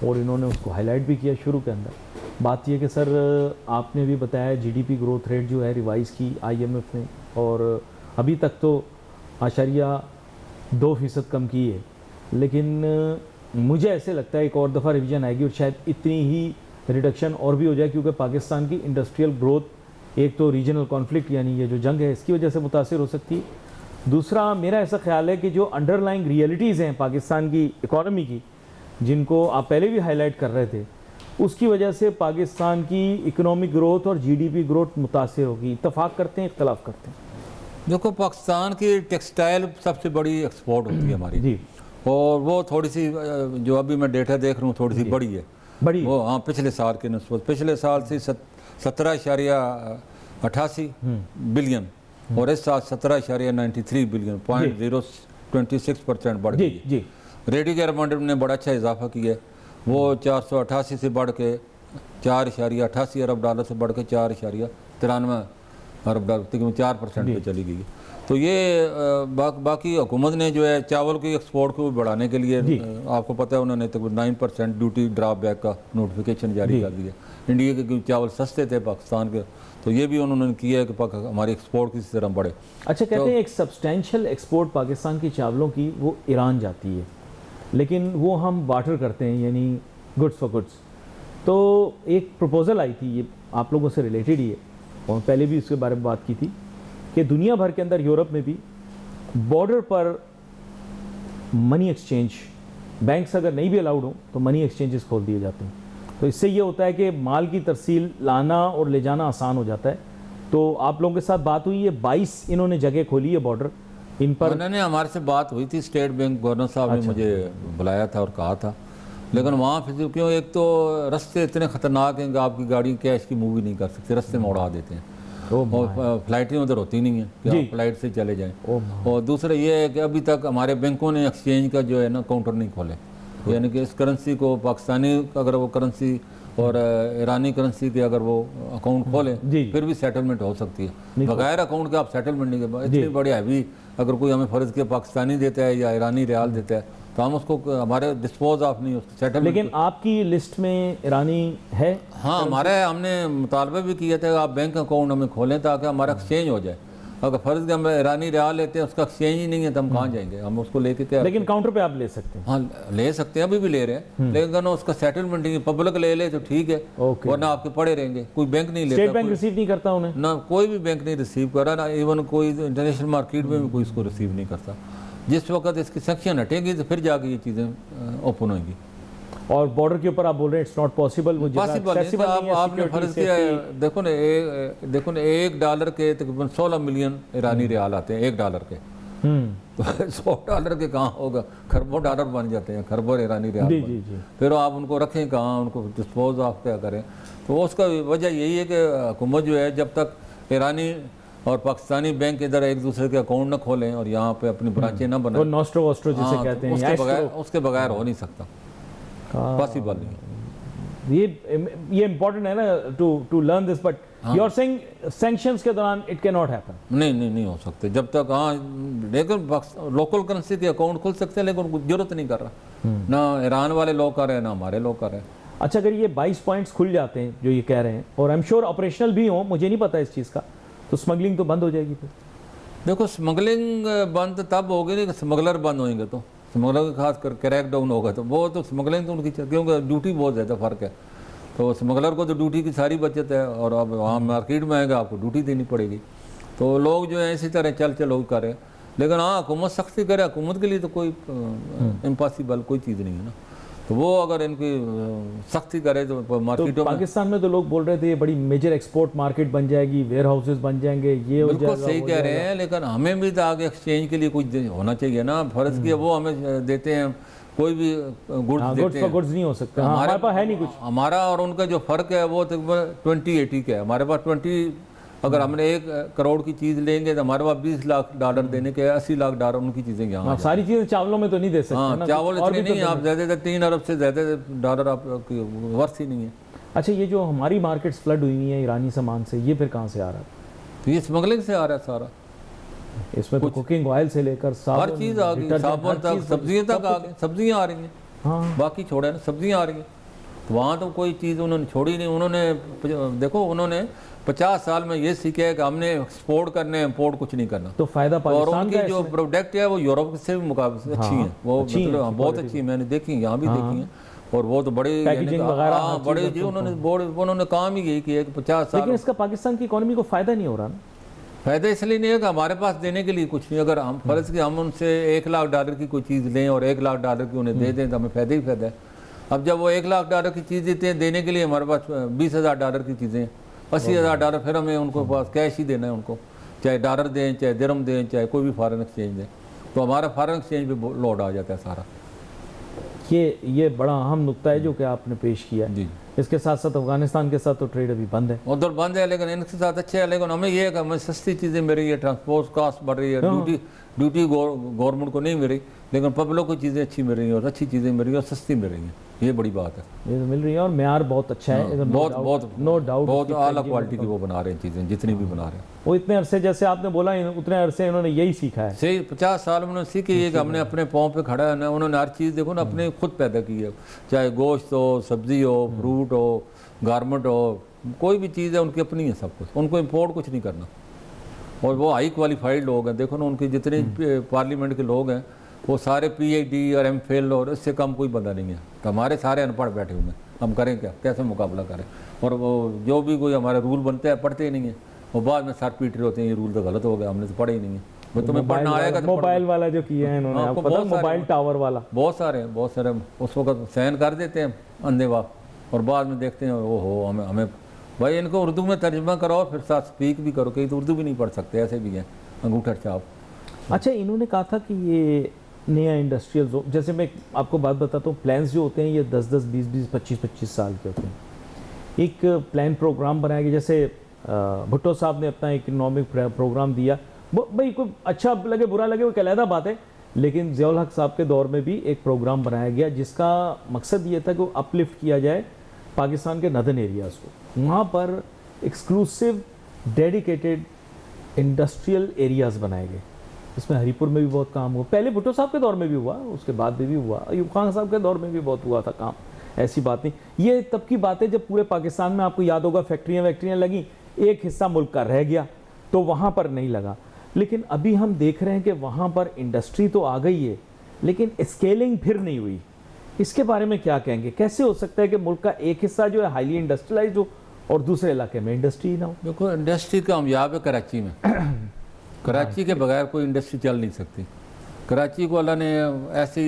और इन्होंने उसको हाईलाइट भी किया शुरू के अंदर। बात यह कि सर आपने भी बताया GDP ग्रोथ रेट जो है रिवाइज़ की IMF ने, और अभी तक तो आशारिया 2% कम की है, लेकिन मुझे ऐसे लगता है एक और दफ़ा रिवीजन आएगी और शायद इतनी ही रिडक्शन और भी हो जाए, क्योंकि पाकिस्तान की इंडस्ट्रियल ग्रोथ एक तो रीजनल कॉन्फ्लिक्ट यानी ये जो जंग है इसकी वजह से मुतासिर हो सकती है। दूसरा मेरा ऐसा ख्याल है कि जो अंडरलाइंग रियलिटीज़ हैं पाकिस्तान की इकॉनमी की, जिनको आप पहले भी हाईलाइट कर रहे थे, उसकी वजह से पाकिस्तान की इकनॉमिक ग्रोथ और GDP ग्रोथ मुतासिर होगी। इत्तफाक करते हैं, इख्तलाफ करते हैं? देखो, पाकिस्तान की टेक्सटाइल सबसे बड़ी एक्सपोर्ट होती है हमारी जी, और वो थोड़ी सी जो अभी मैं डेटा देख रहा हूँ थोड़ी सी बड़ी है, बड़ी वो हाँ पिछले साल के नस्बत, पिछले साल से 17.88 बिलियन और इस साल 17.93 बिलियन, 0.26% बढ़ गई है। रेडी गारमेंट ने बड़ा अच्छा इजाफा किया है, वो 488 से बढ़ के 4.88 अरब डॉलर से बढ़ के 4.93 अरब डॉलर, तकरीबन 4% पे चली गई। तो ये बाकी हुकूमत ने जो है चावल की एक्सपोर्ट को बढ़ाने के लिए, आपको पता है उन्होंने तकरीबन 9% ड्यूटी ड्रॉप बैक का नोटिफिकेशन जारी कर दिया। इंडिया के चावल सस्ते थे पाकिस्तान के, तो ये भी उन्होंने किया है कि हमारी एक्सपोर्ट किसी तरह बढ़े। अच्छा, कहते हैं एक सब्सटेंशियल एक्सपोर्ट पाकिस्तान की चावलों की वो ईरान जाती है, लेकिन वो हम बार्टर करते हैं, यानी गुड्स फॉर गुड्स। तो एक प्रपोज़ल आई थी, ये आप लोगों से रिलेटेड ही है, और पहले भी इसके बारे में बात की थी कि दुनिया भर के अंदर, यूरोप में भी बॉर्डर पर मनी एक्सचेंज, बैंक्स अगर नहीं भी अलाउड हो तो मनी एक्सचेंजेस खोल दिए जाते हैं। तो इससे ये होता है कि माल की तरसील लाना और ले जाना आसान हो जाता है। तो आप लोगों के साथ बात हुई है, 22 इन्होंने जगह खोली है बॉर्डर इन पर। उन्होंने हमारे से बात हुई थी, स्टेट बैंक गवर्नर साहब ने मुझे बुलाया था और कहा था, लेकिन वहाँ फिर क्यों, एक तो रास्ते इतने ख़तरनाक हैं कि आपकी गाड़ी कैश की मूव ही नहीं कर सकते, रास्ते में उड़ा देते हैं, और फ्लाइटें उधर होती नहीं हैं कि आप फ्लाइट से चले जाएं। और दूसरा ये है कि अभी तक हमारे बैंकों ने एक्सचेंज का जो है ना काउंटर नहीं खोले, यानी कि इस करेंसी को पाकिस्तानी अगर वो करेंसी और ईरानी करेंसी के अगर वो अकाउंट खोलें फिर भी सेटलमेंट हो सकती है। बगैर अकाउंट के आप सेटलमेंट नहीं कर, इतनी बड़ी हैवी अगर कोई हमें फ़र्ज़ के पाकिस्तानी देता है या ईरानी रियाल देता है तो हम उसको हमारे डिस्पोज ऑफ नहीं, उसको सेटल। लेकिन आपकी लिस्ट में ईरानी है? हाँ, हमने मुतालबा भी किया था कि आप बैंक अकाउंट हमें खोलें ताकि हमारा एक्सचेंज हो जाए। अगर फ़र्ज़ के हम ईरानी रियाल लेते हैं, उसका एक्सचेंज ही नहीं है तो हम कहाँ जाएंगे, हम उसको लेके क्या। लेकिन काउंटर पे आप ले सकते हैं? हाँ ले सकते हैं, अभी भी ले रहे हैं, लेकिन उसका सेटलमेंट नहीं, पब्लिक ले तो ठीक है, वरना आपके पड़े रहेंगे। कोई बैंक नहीं लेता, स्टेट बैंक रिसीव नहीं करता उन्हें, ना कोई भी बैंक नहीं रिसीव कर रहा, ना इवन कोई इंटरनेशनल मार्केट में भी कोई इसको रिसीव नहीं करता। जिस वक्त इसकी सेक्शन हटेगी तो फिर जाके ये चीज़ें ओपन होंगी। और बॉर्डर के ऊपर आप बोल रहे हैं इट्स नॉट पॉसिबल, वो जगह पॉसिबल accessible नहीं है, आपने security, फर्ज किया है, safety। देखो ना $1 के तकरीबन 16 मिलियन ईरानी रियाल आते हैं $1 के। तो $100 के कहाँ होगा, खरबों डॉलर बन जाते हैं, खरबों ईरानी रियाल जी बन। जी जी। फिर आप उनको रखें कहाँ, उनको डिस्पोज ऑफ क्या करें। तो उसका वजह यही है कि हुकूमत जो है जब तक ईरानी और पाकिस्तानी बैंक इधर एक दूसरे के अकाउंट न खोलें और यहाँ पे अपनी ब्रांचें न वो बनाएं, नॉस्ट्रो वॉस्ट्रो जिसे हाँ, कहते तो हैं, उसके बगैर हो नहीं सकता, पॉसिबल नहीं। ये इम्पोर्टेंट है ना to learn this, but you are saying sanctions के दौरान इट कैन नॉट हैपन। नहीं हो सकते जब तक, हाँ लेकिन लोकल करेंसी के अकाउंट खुल सकते हैं, लेकिन उनको जरूरत नहीं कर रहा, ना ईरान वाले लोग कर रहे हैं ना हमारे लोग कर रहे हैं। अच्छा, अगर ये 22 पॉइंट्स खुल जाते हैं जो ये कह रहे हैं, और आई एम श्योर ऑपरेशनल भी हो, मुझे नहीं पता इस चीज़ का, तो स्मगलिंग तो बंद हो जाएगी फिर। देखो स्मगलिंग बंद तब होगी नहीं कि स्मगलर बंद होंगे, तो स्मगलर खास कर क्रैक डाउन होगा तो वो तो स्मगलिंग तो उनकी, क्योंकि ड्यूटी बहुत ज़्यादा फ़र्क है। तो स्मगलर को तो ड्यूटी की सारी बचत है, और अब वहाँ मार्केट में आएगा आपको ड्यूटी देनी पड़ेगी। तो लोग जो है इसी तरह चलो करें, लेकिन हाँ हुकूमत सख्ती करे, हुकूमत के लिए तो कोई इम्पॉसिबल कोई चीज़ नहीं है ना। तो वो अगर इनकी सख्ती करे तो मार्केटों में, पाकिस्तान में तो लोग बोल रहे थे ये बड़ी मेजर एक्सपोर्ट मार्केट बन जाएगी, वेयर हाउसेज बन जाएंगे, ये हो बिल्कुल जाएगा, सही वो कह रहे जाएगा। हैं, लेकिन हमें भी तो आगे एक्सचेंज के लिए कुछ होना चाहिए ना। फर्ज किया वो हमें देते हैं, कोई भी गुड्स हाँ, देते गुड्स फॉर हैं, गुड्स नहीं हो सकता। हाँ, हमारे पास है नहीं कुछ। हमारा और उनका जो फ़र्क है वो तकरीबन 20-80 का है। हमारे पास 20, अगर हमने 1 करोड़ की चीज़ लेंगे तो हमारे पास $20 लाख देने के, $80 लाख उनकी चीज़ें यहाँ हाँ, सारी चीजें चावलों में तो नहीं दे सकते हाँ ना, चावल कुछ और इतने भी तो नहीं, आप ज़्यादा 3 अरब से ज़्यादा डॉलर आप वर्थ ही नहीं है। अच्छा, ये जो हमारी मार्केट्स फ्लड हुई है ईरानी सामान से, ये फिर कहाँ से आ रहा है? तो ये स्मगलिंग से आ रहा है सारा, इसमें तो कुकिंग ऑयल से लेकर हर साबुन, चीज़ आ गई, डिटर्जेंट, साबुन हर तक, चीज़, सब्जियाँ तक सब आ कुछ। गई, सब्जियाँ आ रही हैं, हाँ, बाकी छोड़े ना सब्जियाँ आ रही हैं। तो वहाँ तो कोई चीज़ उन्होंने छोड़ी नहीं। उन्होंने देखो, उन्होंने 50 साल में ये सीखा है कि हमने एक्सपोर्ट करने, इम्पोर्ट कुछ नहीं करना। तो फायदा और पाकिस्तान उनकी का जो इसमें। प्रोडक्ट है वो यूरोप से भी मुकाबले से अच्छी है, वो अच्छी हैं, मतलब अच्छी बहुत quality अच्छी है, मैंने देखी यहाँ भी देखी हैं। और वो तो बड़े पैकेजिंग वगैरह हर हाँ चीज़ बड़े है, जी, तो उन्होंने काम ही यही किया कि 50 लेकिन साल। इसका पाकिस्तान की इकोनॉमी को फायदा नहीं हो रहा ना। फायदा इसलिए नहीं है कि हमारे पास देने के लिए कुछ नहीं। अगर हम फर्ज की हम उनसे $1 लाख की कोई चीज़ लें और $1 लाख की उन्हें दे दें तो हमें फायदा ही फायदा है। अब जब वो $1 लाख की चीज़ देते हैं, देने के लिए हमारे पास $20,000 की चीज़ें, $80,000 फिर हमें उनको पास कैश ही देना है उनको, चाहे डॉलर दें, चाहे दिरहम दें, चाहे कोई भी फॉरेन एक्सचेंज दें। तो हमारा फॉरेन एक्सचेंज पे लोड आ जाता है सारा। ये बड़ा अहम नुक्ता है जो कि आपने पेश किया है। जी, इसके साथ साथ अफगानिस्तान के साथ तो ट्रेड अभी बंद है। उधर बंद है, लेकिन इनके साथ अच्छे है। लेकिन हमें ये है कि हमें सस्ती चीज़ें मिल रही है, ट्रांसपोर्ट कॉस्ट बढ़ रही है, ड्यूटी गवर्नमेंट को नहीं मिल रही, लेकिन पब्लिक को चीज़ें अच्छी मिल रही हैं और अच्छी चीज़ें मिल रही हैं और सस्ती मिल रही हैं। ये बड़ी बात है। ये तो मिल रही है और म्यार बहुत अच्छा है, बहुत नो डाउट। बहुत आला क्वालिटी की वो बना रहे हैं चीज़ें, जितनी भी बना रहे हैं। वो इतने अरसे, जैसे आपने बोला, उतने अरसे इन्होंने यही सीखा है। सही 50 साल में उन्होंने सीखी है कि हमने अपने पाँव पे खड़ा है ना। उन्होंने हर चीज़ देखो ना अपने खुद पैदा की है, चाहे गोश्त हो, सब्जी हो, फ्रूट हो, गारमेंट हो, कोई भी चीज़ है उनकी अपनी है सब कुछ, उनको इम्पोर्ट कुछ नहीं करना। और वो हाई क्वालिफाइड लोग हैं। देखो ना उनके जितने पार्लियामेंट के लोग हैं वो सारे PhD और MPhil और इससे कम कोई बंदा नहीं है। तो हमारे सारे अनपढ़ बैठे हुए हैं, हम करें क्या, कैसे मुकाबला करें। और वो जो भी कोई हमारे रूल बनते हैं पढ़ते ही नहीं है, वो बाद में सर पीट रहे होते हैं, ये रूल तो गलत हो गया, हमने तो पढ़े ही नहीं है। वो तुम्हें पढ़ना आएगा तो मोबाइल वाला जो किया है इन्होंने, आपको पता है, मोबाइल टावर वाला, बहुत सारे उस वक्त सहन कर देते हैं अंधेवा, और बाद में देखते हैं ओहो हमें भाई इनको उर्दू में तर्जुमा कराओ, फिर साथ स्पीक भी करो। कहीं तो उर्दू भी नहीं पढ़ सकते, ऐसे भी हैं अंगूठा छाप। अच्छा, इन्होंने कहा था कि ये नया इंडस्ट्रियल जोन, जैसे मैं आपको बात बताता हूँ, प्लान्स जो होते हैं ये 10-10, 20-20, 25-25 साल के होते हैं। एक प्लान प्रोग्राम बनाया गया, जैसे भुट्टो साहब ने अपना इकोनॉमिक प्रोग्राम दिया, भाई कोई अच्छा लगे बुरा लगे वो एक अलग बात है, लेकिन ज़ियाउल हक साहब के दौर में भी एक प्रोग्राम बनाया गया जिसका मकसद ये था कि वो अपलिफ्ट किया जाए पाकिस्तान के नदर्न एरियाज़ को। वहाँ पर एक्सक्लूसिव डेडिकेटेड इंडस्ट्रियल एरियाज़ बनाए गए। इसमें हरीपुर में भी बहुत काम हुआ, पहले भुट्टो साहब के दौर में भी हुआ, उसके बाद भी हुआ, अयूब खान साहब के दौर में भी बहुत हुआ था काम, ऐसी बात नहीं। ये तब की बात है जब पूरे पाकिस्तान में, आपको याद होगा, फैक्ट्रियाँ लगी, एक हिस्सा मुल्क का रह गया, तो वहाँ पर नहीं लगा। लेकिन अभी हम देख रहे हैं कि वहाँ पर इंडस्ट्री तो आ गई है, लेकिन स्केलिंग फिर नहीं हुई। इसके बारे में क्या कहेंगे? कैसे हो सकता है कि मुल्क का एक हिस्सा जो है हाईली इंडस्ट्रियलाइज्ड हो और दूसरे इलाके में इंडस्ट्री ना हो? देखो इंडस्ट्री कामयाब है कराची में। कराची के बगैर कोई इंडस्ट्री चल नहीं सकती। कराची को अल्लाह ने ऐसी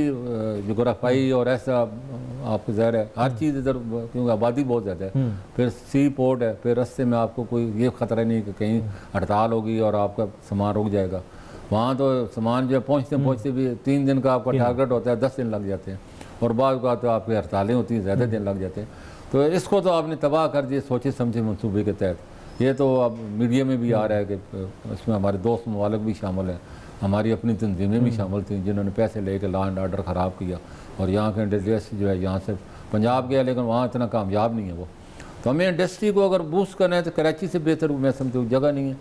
जोग्राफाई और ऐसा आपको ज़ाहिर है हर चीज़ इधर, क्योंकि आबादी बहुत ज़्यादा है, फिर सी पोर्ट है, फिर रास्ते में आपको कोई ये ख़तरा नहीं कि कहीं हड़ताल होगी और आपका सामान रुक जाएगा। वहाँ तो सामान जो है पहुँचते पहुँचते भी 3 दिन का आपका टारगेट होता है, 10 दिन लग जाते हैं, और बाद का तो आपकी हड़तालें होती हैं, ज़्यादा दिन लग जाते हैं। तो इसको तो आपने तबाह कर दिए सोचे समझे मनसूबे के तहत। ये तो अब मीडिया में भी आ रहा है कि इसमें हमारे दोस्त ममालिक भी शामिल हैं, हमारी अपनी तंजीमें भी शामिल थी जिन्होंने पैसे लेकर लॉ एंड ऑर्डर ख़राब किया, और यहाँ के इंडस्ट्री जो है यहाँ से पंजाब गया लेकिन वहाँ इतना कामयाब नहीं है वो। तो हमें इंडस्ट्री को अगर बूस्ट करना है तो कराची से बेहतर मैं समझती जगह नहीं है,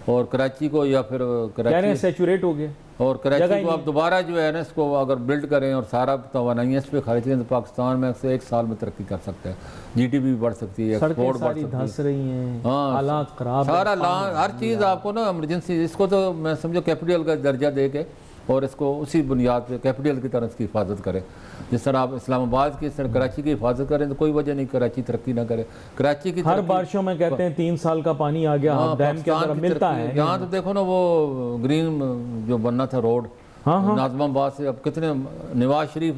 और कराची को या फिर कराची सैचुरेट हो गया, और कराची को आप दोबारा जो है ना इसको अगर बिल्ड करें और सारा तवानाई इस पर खर्च करें तो पाकिस्तान में से 1 साल में तरक्की कर सकता है, GDP भी बढ़ सकती है, एक्सपोर्ट बढ़ सकती है। हाँ, हालात खराब, सारा हर चीज़ आपको ना इमरजेंसी, इसको तो मैं समझो कैपिटल का दर्जा दे के और इसको उसी बुनियाद पे कैपिटल की तरह इसकी हिफाजत करें। जिस तरह आप इस्लामाबाद की, इस तरह कराची की हिफाजत करें तो कोई वजह नहीं कराची तरक्की ना करे। कराची की हर बारिशों में कहते हैं 3 साल का पानी आ गया, डैम के अंदर मिलता है। यहाँ तो देखो ना वो ग्रीन जो बनना था रोड नाज़िमाबाद से, अब कितने नवाज शरीफ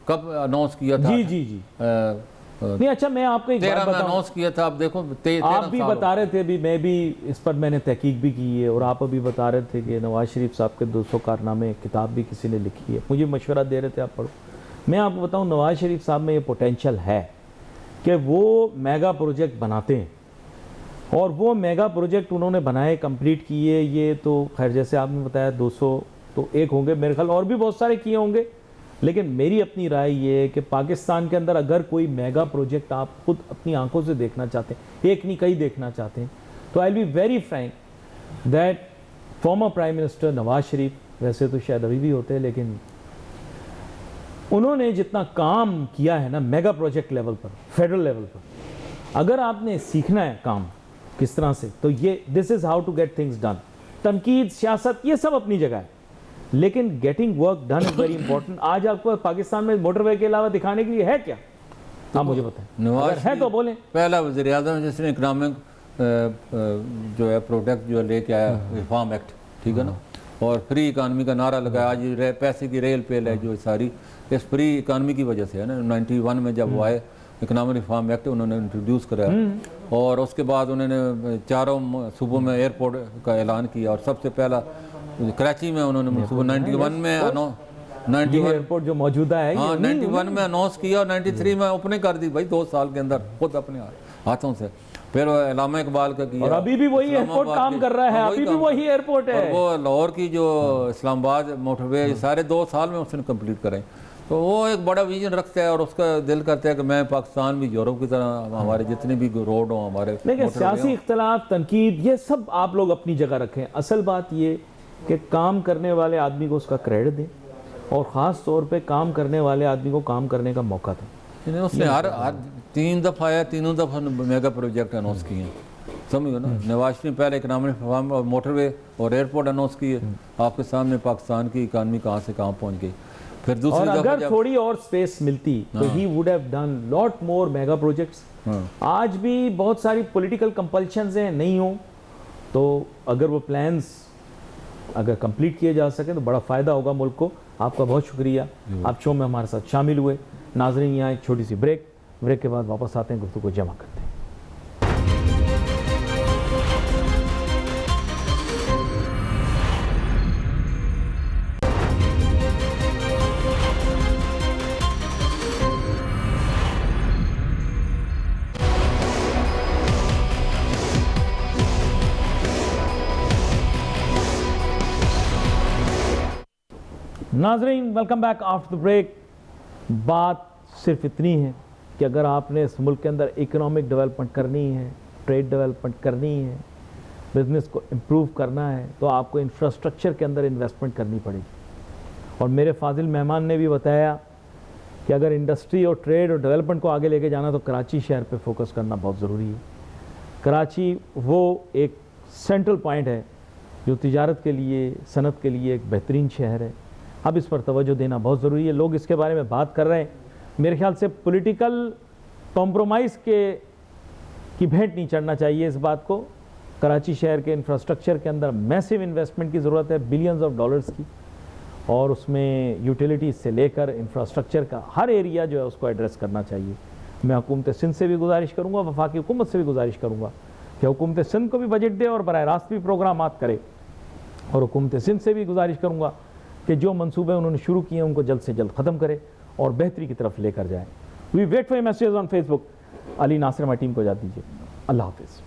कब अनाउंस किया था? जी नहीं, अच्छा मैं आपको एक बात बताऊं, अनाउंस किया था, अब देखो आप भी बता रहे थे, भी मैं भी इस पर मैंने तहकीक भी की है, और आप अभी बता रहे थे कि नवाज शरीफ साहब के 200 कारनामे किताब भी किसी ने लिखी है, मुझे मशवरा दे रहे थे आप पढ़ो। मैं आपको बताऊं नवाज शरीफ साहब में ये पोटेंशियल है कि वो मेगा प्रोजेक्ट बनाते हैं, और वो मेगा प्रोजेक्ट उन्होंने बनाए, कंप्लीट किए। ये तो खैर जैसे आपने बताया 200 तो एक होंगे, मेरे ख्याल और भी बहुत सारे किए होंगे, लेकिन मेरी अपनी राय ये है कि पाकिस्तान के अंदर अगर कोई मेगा प्रोजेक्ट आप खुद अपनी आंखों से देखना चाहते हैं, एक नहीं कई देखना चाहते हैं, तो I will be very frank that former prime minister Nawaz Sharif, वैसे तो शायद अभी भी होते हैं, लेकिन उन्होंने जितना काम किया है ना मेगा प्रोजेक्ट लेवल पर, फेडरल लेवल पर, अगर आपने सीखना है काम किस तरह से, तो ये this is how to get things done. तनकीद, सियासत, ये सब अपनी जगह है, लेकिन getting work done is very important. आज आपको पाकिस्तान में मोटरवे के अलावा दिखाने के लिए है क्या? हाँ मुझे बताएं, अगर है तो बोलें। पहला वज़ीर आज़म जिसने इकनॉमिक जो है प्रोडक्ट जो लेके आया रिफॉर्म एक्ट, ठीक है ना, और फ्री इकानमी का नारा लगाया। आज पैसे की रेल पेल है जो सारी इस फ्री इकानमी की वजह से है ना। 91 में जब वो आए इकनॉमिक रिफॉर्म एक्ट उन्होंने इंट्रोड्यूस कराया, और उसके बाद उन्होंने चारों सूबों में एयरपोर्ट का ऐलान किया, और सबसे पहला कराची में उन्होंने 91 में 91 एयरपोर्ट जो मौजूदा है, हाँ 91 में अनाउंस किया, और 93 में ओपनिंग कर दी भाई 2 साल के अंदर खुद अपने हाथों से। फिर अल्लामा इकबाल का किया, और अभी भी वही एयरपोर्ट काम कर रहा है, अभी भी वही एयरपोर्ट है। और वो लाहौर की जो इस्लामाबाद मोटरवे सारे 2 साल में उसने कंप्लीट करें। तो वो एक बड़ा विजन रखता है, और उसका दिल करता है कि मैं पाकिस्तान भी यूरोप की तरह हमारे जितने भी रोड हों हमारे। लेकिन सियासी इख्तलाफ, तनकीद, ये सब आप लोग अपनी जगह रखें। असल बात ये कि काम करने वाले आदमी को उसका क्रेडिट दें, और ख़ास तौर पे काम करने वाले आदमी को काम करने का मौका दें। उसने हर 3 दफ़ा आया, तीनों दफ़ा मेगा प्रोजेक्ट अनाउंस किए हैं, समझो ना। नवाज शरीफ पहले इकनॉमिक रिफॉर्म और मोटरवे और एयरपोर्ट अनाउंस किए, आपके सामने पाकिस्तान की इकानमी कहाँ से कहाँ पहुँच गई। फिर दूसरी और अगर थोड़ी और स्पेस मिलती तो he would have done lot more mega projects. आज भी बहुत सारी पॉलिटिकल कंपल्शंस हैं, नहीं हो तो अगर वो प्लान्स अगर कंप्लीट किए जा सके तो बड़ा फ़ायदा होगा मुल्क को। आपका बहुत शुक्रिया, आप शो में हमारे साथ शामिल हुए। नाज़रीन, यहाँ एक छोटी सी ब्रेक के बाद वापस आते हैं, गुफ्तगू को जमा करते हैं। नाज़रीन, welcome back after the break. बात सिर्फ इतनी है कि अगर आपने इस मुल्क के अंदर इकोनॉमिक डेवलपमेंट करनी है, ट्रेड डेवलपमेंट करनी है, बिज़नेस को इम्प्रूव करना है, तो आपको इंफ्रास्ट्रक्चर के अंदर इन्वेस्टमेंट करनी पड़ेगी। और मेरे फाजिल मेहमान ने भी बताया कि अगर इंडस्ट्री और ट्रेड और डेवलपमेंट को आगे लेके जाना तो कराची शहर पे फोकस करना बहुत ज़रूरी है। कराची वो एक सेंट्रल पॉइंट है जो तिजारत के लिए, सनत के लिए एक बेहतरीन शहर है। अब इस पर तवज्जो देना बहुत ज़रूरी है। लोग इसके बारे में बात कर रहे हैं, मेरे ख्याल से पॉलिटिकल कॉम्प्रोमाइज़ की भेंट नहीं चढ़ना चाहिए इस बात को। कराची शहर के इंफ्रास्ट्रक्चर के अंदर मैसिव इन्वेस्टमेंट की ज़रूरत है, बिलियंस ऑफ डॉलर्स की, और उसमें यूटिलिटीज़ से लेकर इंफ्रास्ट्रक्चर का हर एरिया जो है उसको एड्रेस करना चाहिए। मैं हुकूमत सिंध से भी गुजारिश करूँगा, वफाकी हुकूमत से भी गुजारिश करूँगा कि हुकूमत सिंध को भी बजट दे और बराह रास्त भी प्रोग्राम करे, और हुकूमत सिंध से भी गुजारिश करूँगा कि जो मंसूबे उन्होंने शुरू किए उनको जल्द से जल्द ख़त्म करे और बेहतरी की तरफ लेकर जाए। We wait for message on Facebook. Ali Nasir हमारी टीम को इजाज़त दीजिए। अल्लाह हाफिज़।